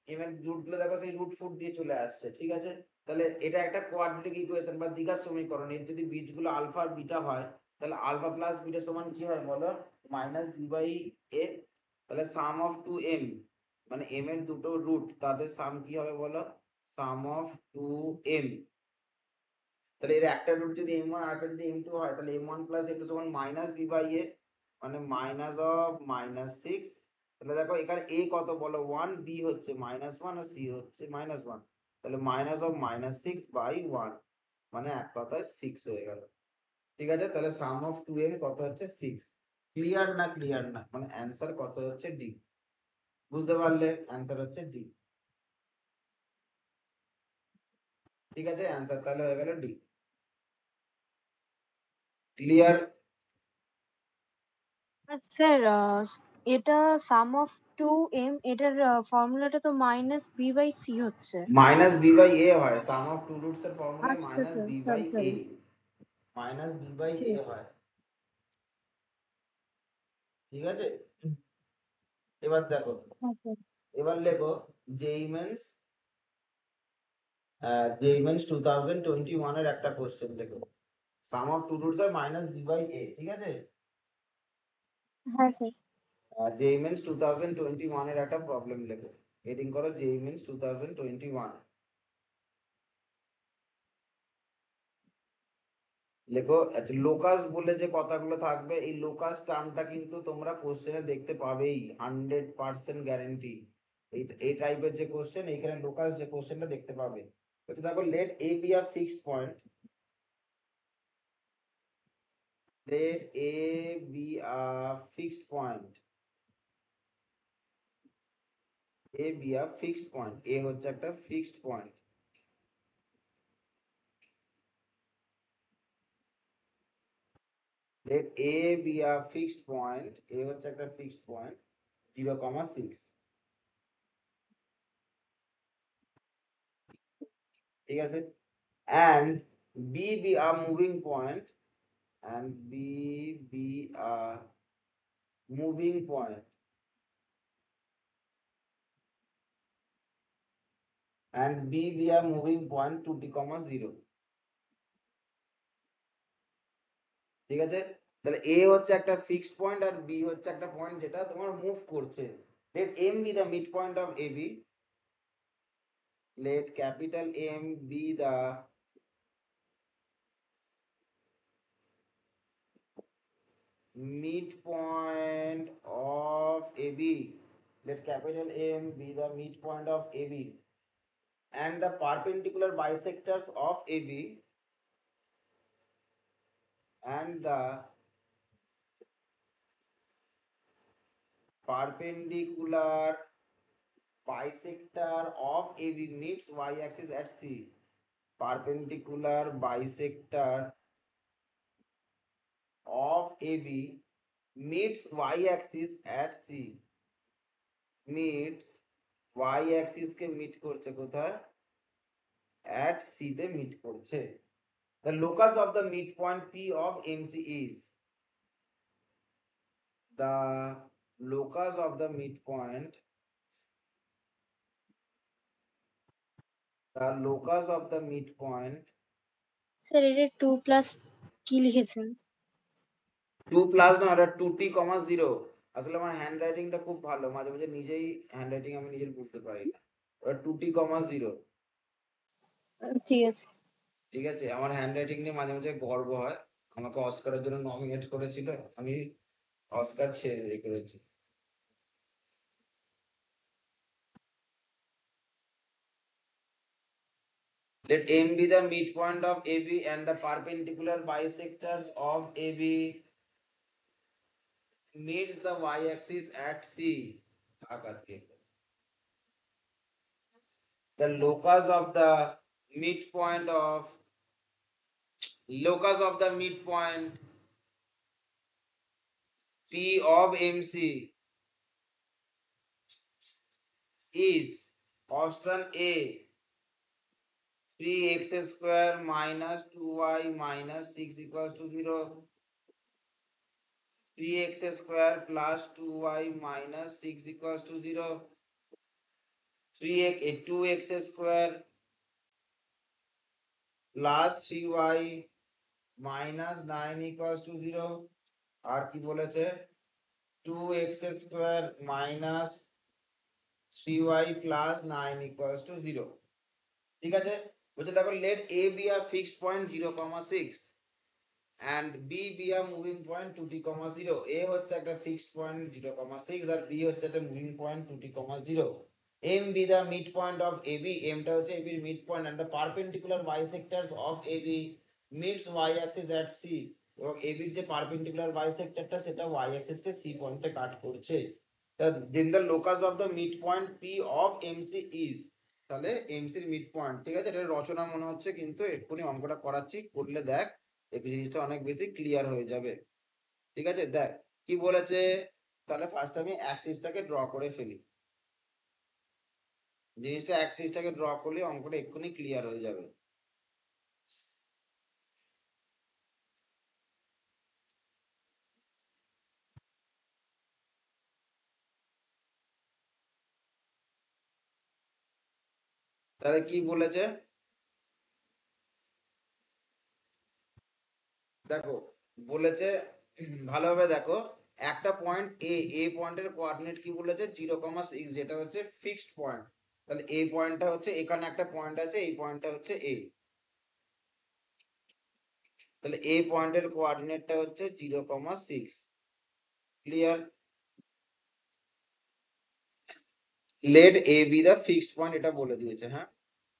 এম এর রুট গুলো দেখো সেই রুট ফুট দিয়ে চলে আসছে। ঠিক আছে, তাহলে এটা একটা কোয়াড্রেটিক ইকুয়েশন বা দ্বিঘাত সমীকরণ, এর যদি বীজগুলো আলফা আর বিটা হয়, তাহলে আলফা প্লাস বিটা সমান কি হয় বলো, মাইনাস বি বাই এ। তাহলে সাম অফ টু এম, মানে এম এর দুটো রুট তাদের সাম কি হবে বলো, সাম অফ টু এম। তাহলে এর একটা রুট যদি m1 আর একটা যদি m2 হয়, তাহলে m1 প্লাস m2 সমান মাইনাস বি বাই এ, মানে মাইনাস অফ -6। তাহলে দেখো এখানে a কত বলো 1, b হচ্ছে -1 আর c হচ্ছে -1, তাহলে মাইনাস অফ -6 বাই 1, মানে এক কথায় 6 হয়ে গেল। ঠিক আছে, তাহলে সাম অফ 2m কত হচ্ছে 6। ক্লিয়ার না ক্লিয়ার না? মানে অ্যান্সার কত হচ্ছে ডি। বুঝতে পারলে? অ্যান্সার হচ্ছে ডি। ঠিক আছে, অ্যান্সার তাহলে হয়ে গেল ডি। ক্লিয়ার? স্যার এটা সাম অফ টু এম, এটার ফর্মুলাটা তো মাইনাস বি বাই সি হচ্ছে। মাইনাস বি বাই এ হয়, সাম অফ টু রুটস এর ফর্মুলায় আচ্ছা minus sir, B by sorry A, sorry, minus B by ঠিক এ আছে। হয়। ঠিক আছে, এবার দেখো, হ্যাঁ স্যার। এবার লেখো জেই মেন্স, জেই মেন্স 2021 এর একটা কোশ্চেন লেখো, সাম অফ টু রুটস আর মাইনাস বি বাই এ। ঠিক আছে, হ্যাঁ স্যার। জেই মেন্স 2021 এর একটা প্রবলেম লেখো, হেডিং করো জেই মেন্স 2021, লেখো। আচ্ছা, লোকাস বলে যে কথাগুলো থাকবে, এই লোকাস টার্মটা কিন্তু তোমরা কোশ্চেনে দেখতে পাবেই, 100% গ্যারেন্টি। এই টাইপের যে কোশ্চেন, এইখানে লোকাস যে কোশ্চেনটা দেখতে পাবে। আচ্ছা দেখো, let A be a fixed point, let A be a fixed point, A be a fixed point, A হচ্ছে একটা fixed point, let A be a fixed point, A হচ্ছে একটা fixed point 0,6, ঠিক আছে, and B be a moving point, and B be a moving point, and B be a moving point 2t, 0, ঠিক আছে। তাহলে এ হচ্ছে একটা ফিক্সড পয়েন্ট আর B হচ্ছে একটা পয়েন্ট যেটা তোমার মুভ করছে। Let M be the mid point of A B, let capital M be the midpoint of AB, let capital M be the midpoint of AB, and the perpendicular bisectors of AB, and the perpendicular bisector of AB meets y-axis at C, perpendicular bisector of AB meets y-axis at C, meets y-axis কে meet করছে কোথায়? at C তে meet করছে। The locus of the midpoint P of MC is, the locus of the midpoint, the locus of the midpoint, sir এটা two plus কি লিখেছেন? 2 plus না, ওটা 2t, 0। আসলে আমার হ্যান্ড রাইটিংটা খুব ভালো, মাঝে মাঝে নিজেই হ্যান্ড রাইটিং আমি নিজের বুঝতে পারি না। ওটা 2t, 0। ঠিক আছে। ঠিক আছে, আমার হ্যান্ড রাইটিং নিয়ে মাঝে মাঝে গর্ব হয়। আমাকে অস্কারের জন্য নমিনেট করেছিল, আমি অস্কার ছেড়ে করেছি। Let M be the midpoint of AB and the perpendicular bisectors of AB meets the y-axis at C. The locus of the midpoint P of MC is option A, 3x square minus 2y minus 6 equals to 0, 3x square plus 2y minus 6 equals to 0, 2x square plus 3y minus 9 equals to 0, আর কি বলেছে 2x square minus 3y plus 9 equals to 0, ঠিক আছে। বলছে দেখো, let A be a fixed point 0,6 and B be a moving point 2t, 0। A হচ্ছে একটা fixed point 0,6 আর B হচ্ছে একটা moving point 2t, 0। M be the midpoint of AB, M টা হচ্ছে AB এর midpoint, and the perpendicular bisectors of AB meets y-axis at C, এবং AB এর যে perpendicular bisectorটা সেটা y-axis কে C পয়েন্টে কাট করছে। Then the locus of the midpoint P of MC is, তাহলে এমসির মিড পয়েন্ট, ঠিক আছে, এটা রচনা মনে হচ্ছে কিন্তু এক্ষুনি অঙ্কটা করাচ্ছি, করলে দেখ একটু জিনিসটা অনেক বেশি ক্লিয়ার হয়ে যাবে। ঠিক আছে, দেখ কি বলেছে। তাহলে ফার্স্ট আমি অ্যাক্সিসটাকে ড্র করে ফেলি, জিনিসটা অ্যাক্সিসটাকে ড্র করলে অঙ্কটা এক্ষুনি ক্লিয়ার হয়ে যাবে। তাহলে কি বলেছে দেখো, বলেছে ভালোভাবে দেখো, একটা পয়েন্ট এ পয়েন্টের কোঅর্ডিনেট কি বলেছে 0,6, যেটা হচ্ছে ফিক্সড পয়েন্ট। তাহলে এ পয়েন্টটা হচ্ছে, এখানে একটা পয়েন্ট আছে, এই পয়েন্টটা হচ্ছে এ। তাহলে এ পয়েন্টের কোঅর্ডিনেটটা হচ্ছে 0,6। Clear? Late A B the fixed point, এটা বলে দিয়েছে। হ্যাঁ,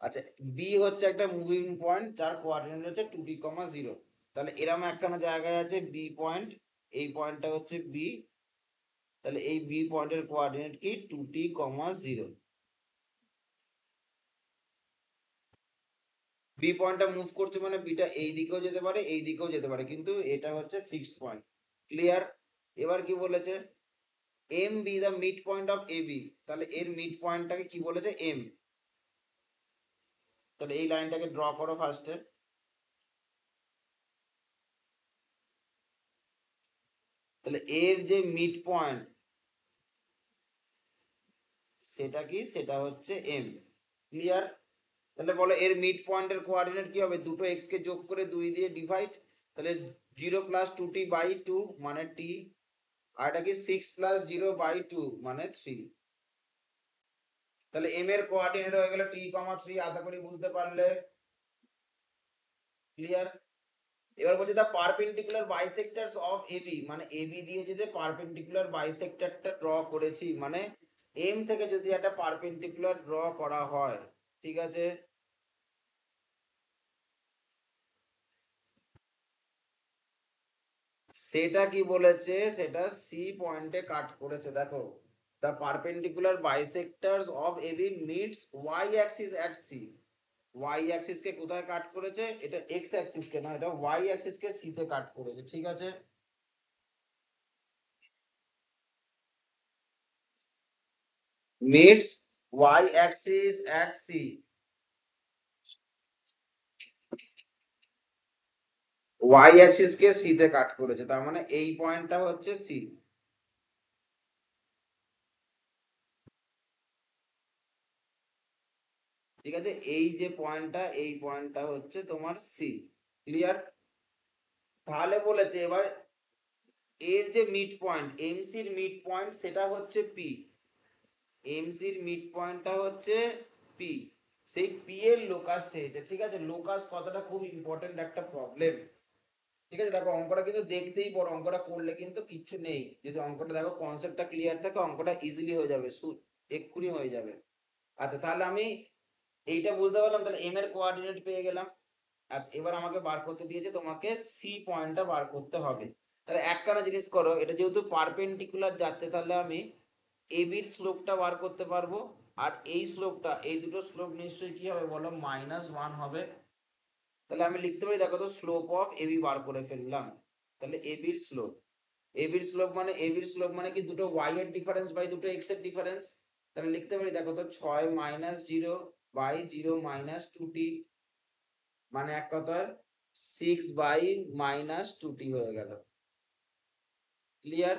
আচ্ছা, বি হচ্ছে একটা মুভিং পয়েন্ট যার কোঅর্ডিনেট হচ্ছে 2t,0। তাহলে এরকম একখানা জায়গায় আছে বি পয়েন্ট, এই পয়েন্টটা হচ্ছে বি। তাহলে এই বি পয়েন্টের কোঅর্ডিনেট কি 2t,0। বি পয়েন্টটা মুভ করছে মানে বিটা এই দিকেও যেতে পারে, এই দিকেও যেতে পারে, কিন্তু এটা হচ্ছে ফিক্সড পয়েন্ট। ক্লিয়ার? এবার কি বলেছে, M be the mid point of A B. তাহলে এর মিড পয়েন্টটাকে কি বলেছে, এম। তাহলে এই লাইনটাকে ড্র করো ফার্স্টে। তাহলে এর যে মিড পয়েন্ট সেটা কি, সেটা হচ্ছে এম। ক্লিয়ার? তাহলে বলো এর মিড পয়েন্টের কোঅর্ডিনেট কি হবে, দুটো এক্স কে যোগ করে 2 দিয়ে ডিভাইড। তাহলে 0+2t/2 মানে টি, আর এটা কি 6+0/2 মানে 3। তাহলে এম এর কোঅর্ডিনেট হয়ে গেল t,3। আশা করি বুঝতে পারলে। ক্লিয়ার? এবার বলছে দা পারপেন্ডিকুলার বাইসেক্টরস অফ এবি, মানে এবি দিয়ে যদি পারপেন্ডিকুলার বাইসেক্টরটা ড্র করেছি, মানে এম থেকে যদি একটা পারপেন্ডিকুলার ড্র করা হয়, ঠিক আছে, সেটা কি বলেছে, সেটা সি পয়েন্টে কাট করেছে। দেখো, the perpendicular bisectors of AB meets Y axis at C. Y axis কে কোথায় কাট করেছে, এটা এক্স অ্যাক্সিস কে না, এটা ওয়াই অ্যাক্সিস কে সি তে কাট করেছে। ঠিক আছে, meets Y axis at C, Y axis কে সি তে কাট করেছে, তার মানে এই পয়েন্টটা হচ্ছে সি। ঠিক আছে, এই যে পয়েন্টটা, এই পয়েন্টটা হচ্ছে তোমার সি। ক্লিয়ার? তাহলে বলেছে এবার এর যে মিড পয়েন্ট, এমসির মিড পয়েন্ট সেটা হচ্ছে পি। এমসির মিড পয়েন্টটা হচ্ছে পি, সেই পি এর লোকাস চেয়েছে। ঠিক আছে, লোকাস কথাটা খুব ইম্পর্টেন্ট একটা প্রবলেম। ঠিক আছে, দেখো অঙ্কটা কিন্তু দেখতেই বড়, অঙ্কটা করলে কিন্তু কিচ্ছু নেই, যদি অঙ্কটা দেখো কনসেপ্টটা ক্লিয়ার থাকে অঙ্কটা ইজিলি হয়ে যাবে, এক্ষুনি হয়ে যাবে। আচ্ছা, তাহলে আমি এইটা বুঝতে পারলাম, তাহলে এম এর কোঅর্ডিনেট পেয়ে গেলাম। আচ্ছা, এবার আমাকে বার করতে দিয়েছে, তোমাকে সি পয়েন্টটা বার করতে হবে। তাহলে একখানা জিনিস করো, এটা যেহেতু পারপেন্ডিকুলার যাচ্ছে, তাহলে আমি এবির স্লোপটা বার করতে পারবো। আর এই স্লোপটা, এই দুটো স্লোপ নিশ্চয়ই কি হবে বলো, -1 হবে। তাহলে আমি লিখতে পারি, দেখো তো স্লোপ অফ এবি বার করে ফেললাম। তাহলে এবির স্লোপ মানে কি, দুটো ওয়াই এর ডিফারেন্স বাই দুটো এক্স এর ডিফারেন্স। তাহলে লিখতে পারি, দেখো তো 6-0/0 - 2t, মানে এক কথায় 6/-2t হয়ে গেল। ক্লিয়ার?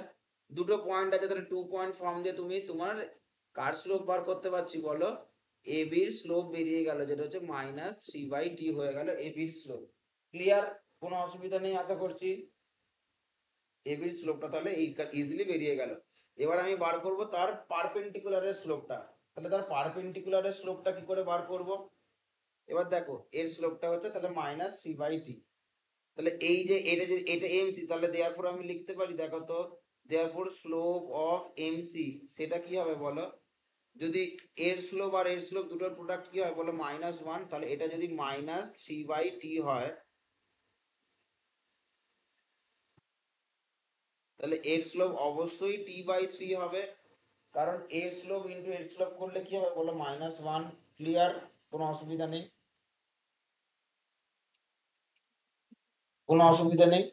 দুটো পয়েন্ট আছে, তাহলে 2 পয়েন্ট ফর্ম দিয়ে তুমি তোমার কার স্লোপ বার করতে পারছি বলো, এ বির স্লোপ বেরিয়ে গেল, যেটা হচ্ছে -3/t হয়ে গেল এ বির স্লোপ। ক্লিয়ার? কোনো অসুবিধা নেই আশা করছি। এ বির স্লোপটা তাহলে এই ইজিলি বেরিয়ে গেল। এবার আমি বার করব তার পারপেন্ডিকুলারের স্লোপটা। তাহলে তার পারপেন্ডিকুলারের স্লোপটা কি করে বার করব, এবার দেখো এর স্লোপটা হচ্ছে তাহলে -3/t। তাহলে এই যে এটা এমসি, তাহলে দেয়ারফর আমি লিখতে পারি, দেখো তো দেয়ারফর স্লোপ অফ এমসি সেটা কি হবে বলো, যদি এর স্লোপ আর এর স্লোপ দুটোর প্রোডাক্ট কি হয় বলো, -1, তাহলে এটা যদি -3/t হয়, তাহলে এর স্লোপ অবশ্যই t/3 হবে। কারণ এর স্লোপ ইন্টু এর স্লোপ করলে কি হবে বলো, -1। ক্লিয়ার? কোনো অসুবিধা নেই, কোনো অসুবিধা নেই।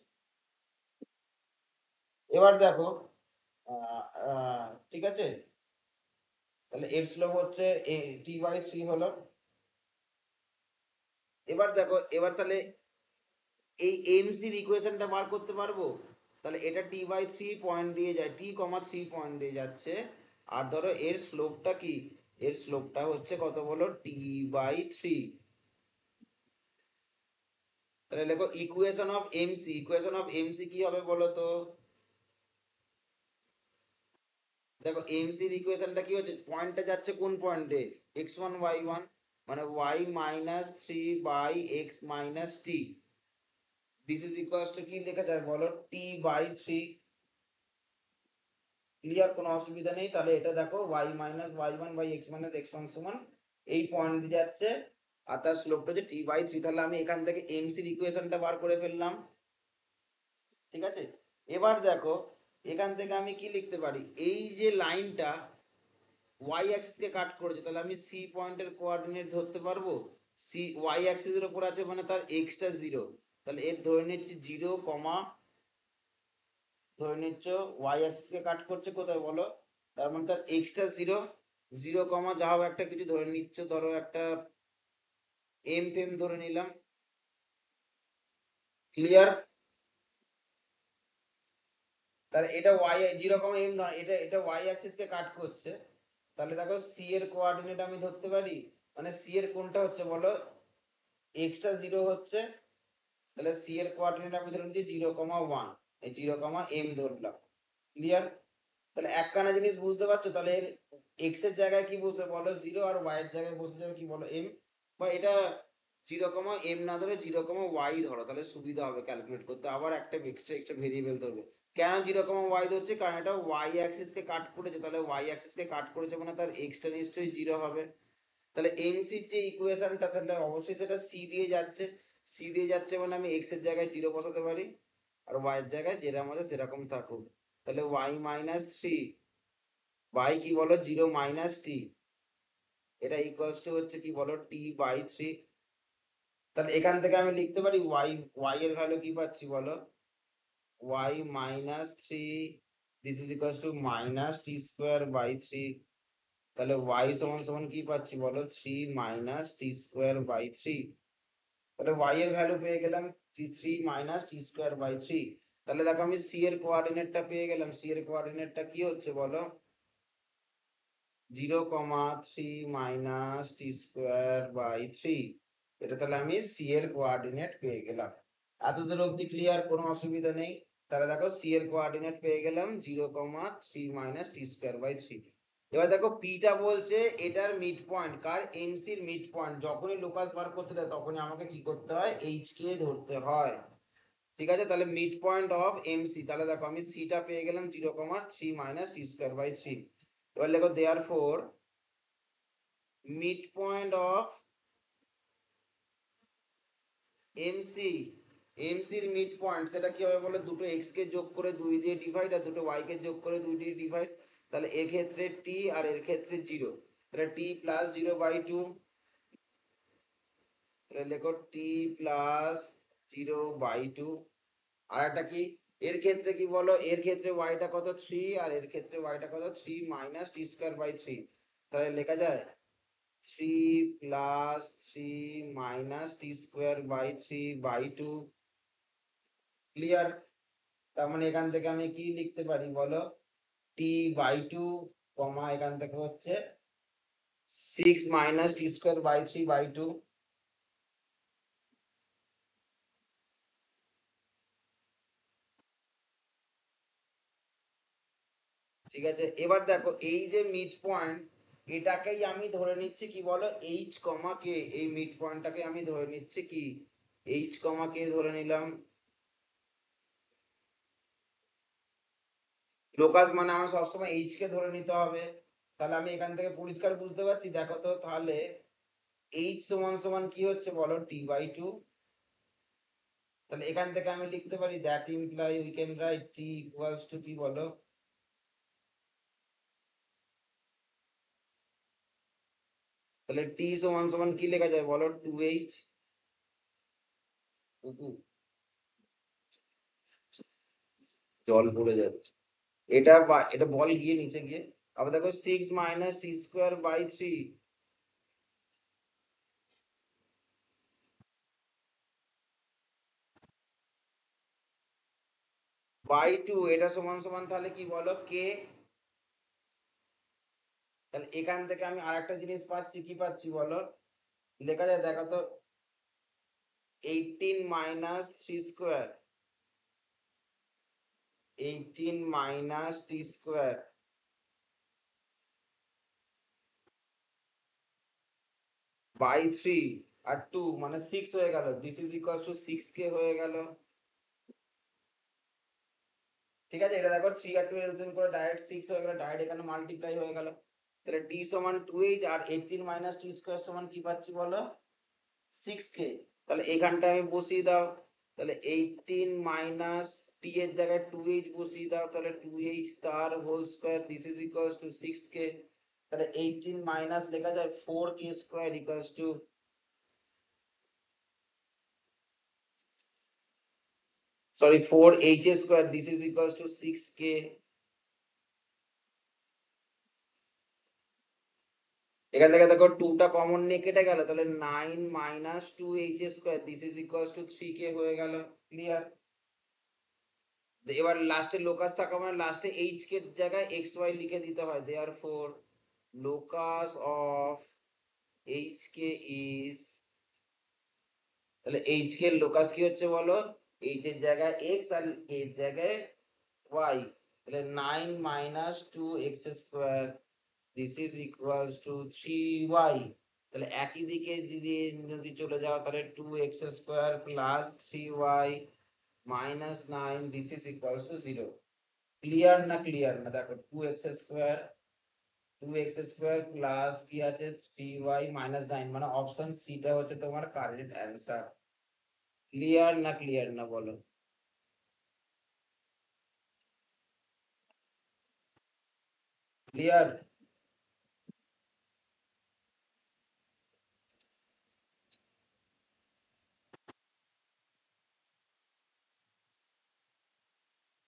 এবার দেখো ঠিক আছে, তাহলে এর স্লোপ হচ্ছে t/3 হলো। এবার দেখো, এবার তাহলে এই এমসির ইকুয়েশনটা বার করতে পারবো। তাহলে এটা t/3 পয়েন্ট দিয়ে যায়, t,3 পয়েন্ট দিয়ে যাচ্ছে। আর ধরো এর স্লোপটা কি, এর স্লোপটা হচ্ছে কত বলো, t/3। তাহলে দেখো equation of MC, equation of MC কি হবে বলো তো। দেখো এমসির ইকুয়েশনটা কি হচ্ছে, পয়েন্টটা যাচ্ছে কোন পয়েন্টে, x1 y1, মানে y-3/x-t। This is equals two কি লেখা যায় বলো, t/3। ক্লিয়ার? কোনো অসুবিধা নেই। তাহলে এটা দেখো y-y1/x-x1 সমান এই পয়েন্ট যাচ্ছে, আর তার স্লোপটা হচ্ছে t/3। তাহলে আমি এখান থেকে এমসির ইকুয়েশনটা বার করে ফেললাম। ঠিক আছে, এবার দেখো এখান থেকে আমি কি লিখতে পারি, এই যে লাইনটা ওয়াই অ্যাক্সিসকে কাট করেছে, তাহলে আমি সি পয়েন্টের কোঅর্ডিনেট ধরতে পারবো। সি ওয়াই অ্যাক্সিসের উপর আছে মানে তার এক্সটা 0, তাহলে এর ধরে নিচ্ছি 0, ধরে নিচ্ছ ওয়াই অ্যাক্সিসকে কাট করছে কোথায় বলো, তার মানে তার এক্সটা 0, 0, যা হোক একটা কিছু ধরে নিচ্ছ, ধরো একটা এম ফেম ধরে নিলাম। ক্লিয়ার? তাহলে এটা ওয়াই 0, ধর, এটা এটা ওয়াই অ্যাক্সিসকে কাট করছে। তাহলে দেখো সি এর কোঅর্ডিনেট আমি ধরতে পারি, মানে সি এর কোনটা হচ্ছে বলো, এক্সটা 0 হচ্ছে। তাহলে সি এর কোঅর্ডিনেট আমি ধরে নিচ্ছি 0,1, এই 0,m ধরলাম। ক্লিয়ার? তাহলে একখানা জিনিস বুঝতে পারছো, তাহলে এর এক্স এর জায়গায় কি বসবে বলো, 0, আর ওয়াই এর জায়গায় বসে যাবে কি বলো, m। বা এটা 0,m না ধরে 0,y ধরো, তাহলে সুবিধা হবে ক্যালকুলেট করতে। আবার একটা এক্সট্রা এক্সট্রা ভেরিয়েবল ধরবে। কেন 0,y ধরছে, কারণ এটা ওয়াই অ্যাক্সিস কে কাট করেছে, তাহলে ওয়াই অ্যাক্সিস কে কাট করেছে মানে তার এক্সটা নিশ্চয়ই 0 হবে। তাহলে এমসির যে ইকুয়েশনটা, তাহলে অবশ্যই সেটা সি দিয়ে যাচ্ছে। সি দিয়ে যাচ্ছে মানে আমি এক্স এর জায়গায় 0 বসাতে পারি, আর ওয়াই এর জায়গায় যেরকম আছে সেরকম থাকুক। তাহলে y-3 বাই কি বলো 0 - t, এটা ইকুয়ালস টু হচ্ছে কি বলো t/3। তাহলে এখান থেকে আমি লিখতে পারি y এর ভ্যালু কি পাচ্ছি বলো, y-3, this is equals two -t²/3। তাহলে y সমান সমান কি পাচ্ছি বলো, 3 - t²/3। তাহলে y এর ভ্যালু পেয়ে গেলাম 3 - t²/3। তাহলে দেখো আমি সি এর কোঅর্ডিনেটটা পেয়ে গেলাম। সি এর কোঅর্ডিনেটটা কি হচ্ছে বলো, 0,3 - t²/3। এটা তাহলে আমি সি এর কোঅর্ডিনেট পেয়ে গেলাম। এতদূর অব্দি ক্লিয়ার? কোনো অসুবিধা নেই। তাহলে দেখো সি এর কোঅর্ডিনেট পেয়ে গেলাম 0,3 - t²/3। এবার দেখো পিটা বলছে এটার মিড পয়েন্ট, কার, এমসির মিড পয়েন্ট। যখনই লোকাস বার করতে দেয় তখনই আমাকে কি করতে হয়, এইচ কে ধরতে হয়। ঠিক আছে, তাহলে মিড পয়েন্ট অফ এমসি, তাহলে দেখো আমি সিটা পেয়ে গেলাম 0,3 - t²/3। এবার লেখো there four mid point of MC, এমসির মিড পয়েন্ট সেটা কি হবে বলো, দুটো এক্স কে যোগ করে 2 দিয়ে ডিভাইড, আর দুটো ওয়াই কে যোগ করে 2 দিয়ে ডিভাইড। তাহলে এর ক্ষেত্রে টি আর এর ক্ষেত্রে 0, তাহলে টি প্লাস 0/2। তাহলে লেখো টি প্লাস 0/2। আর একটা কি, এর ক্ষেত্রে কি বলো, এর ক্ষেত্রে ওয়াইটা কত 3, আর এর ক্ষেত্রে ওয়াইটা কত 3 - t²/3। তাহলে লেখা যায় 3 + 3 - t²/3/2। ক্লিয়ার? তার মানে এখান থেকে আমি কি লিখতে পারি বলো, t/2, এখান থেকে হচ্ছে 6 - t²/3/2। ঠিক আছে, এবার দেখো এই যে মিড পয়েন্ট, এটাকেই আমি ধরে নিচ্ছি কি বলো, এইচ কমা কে। এই মিড পয়েন্টটাকে আমি ধরে নিচ্ছি কি, এইচ কমা কে ধরে নিলাম। লোকাস মানে আমার সবসময় এইচ কে ধরে নিতে হবে। তাহলে আমি এখান থেকে পরিষ্কার বুঝতে পারছি, দেখো তো তাহলে এইচ সমান সমান কি হচ্ছে বলো, t/2। তাহলে এখান থেকে আমি লিখতে পারি that imply we can write T equals to কি বলো, তাহলে টি সমান সমান কি লেখা যায় বলো, 2h। জল পড়ে যাচ্ছে। এটা বল গিয়ে নিচে গিয়ে আবার দেখো 6 minus T square by 3 by 2, এটা সমান সমান তাহলে কি বলো, কে। তাহলে এখান থেকে আমি আরেকটা জিনিস পাচ্ছি, কি পাচ্ছি বলো, লেখা যায় দেখো তো, 18 minus 3 square, 18 minus T square by 3 আর 2 মানে 6 হয়ে গেল, this is equal two 6k হয়ে গেল। ঠিক আছে, এটা দেখো 3 আর 2 এলসিএম করে ডাইরেক্ট 6 হয়ে গেল, ডাইরেক্ট এখানে মাল্টিপ্লাই হয়ে গেল। তাহলে টি সমান 2h আর 18 মাইনাস টি স্কোয়ার সমান কি পাচ্ছি বলো, 6k। তাহলে এখানটা আমি বসিয়ে দাও, তাহলে 18 মাইনাস টি এর জায়গায় 2h বসিয়ে দাও, তাহলে 2h তার whole square, this is equals to 6k। তাহলে 18 মাইনাস লেখা যায় 4k square equals to, sorry 4h square, this is equals to 6k। এখান থেকে দেখো 2 টা কমন নিয়ে কেটে গেল, তাহলে 9 minus 2h square, this is equals two 3k হয়ে গেল। ক্লিয়ার। এবার লাস্টে লোকাস থাকা মানে লাস্টে এইচ কে জায়গায় এক্স ওয়াই লিখে দিতে হয়, therefore locus of H K is, তাহলে এইচ কে লোকাস কি হচ্ছে বলো, এইচ এর জায়গায় এক্স আর এর জায়গায় ওয়াই, তাহলে 9 minus 2x square, this is equals two 3y। তাহলে একই দিকে যদি চলে যাও তাহলে 2x square plus 3y minus 9, this is equals to 0। Clear না, ক্লিয়ার না, দেখো 2x স্কোয়ার প্লাস কি আছে 3y মাইনাস 9, মানে অপশন সিটা হচ্ছে তোমার কারেক্ট অ্যান্সার। ক্লিয়ার না, ক্লিয়ার না বলো। ক্লিয়ার।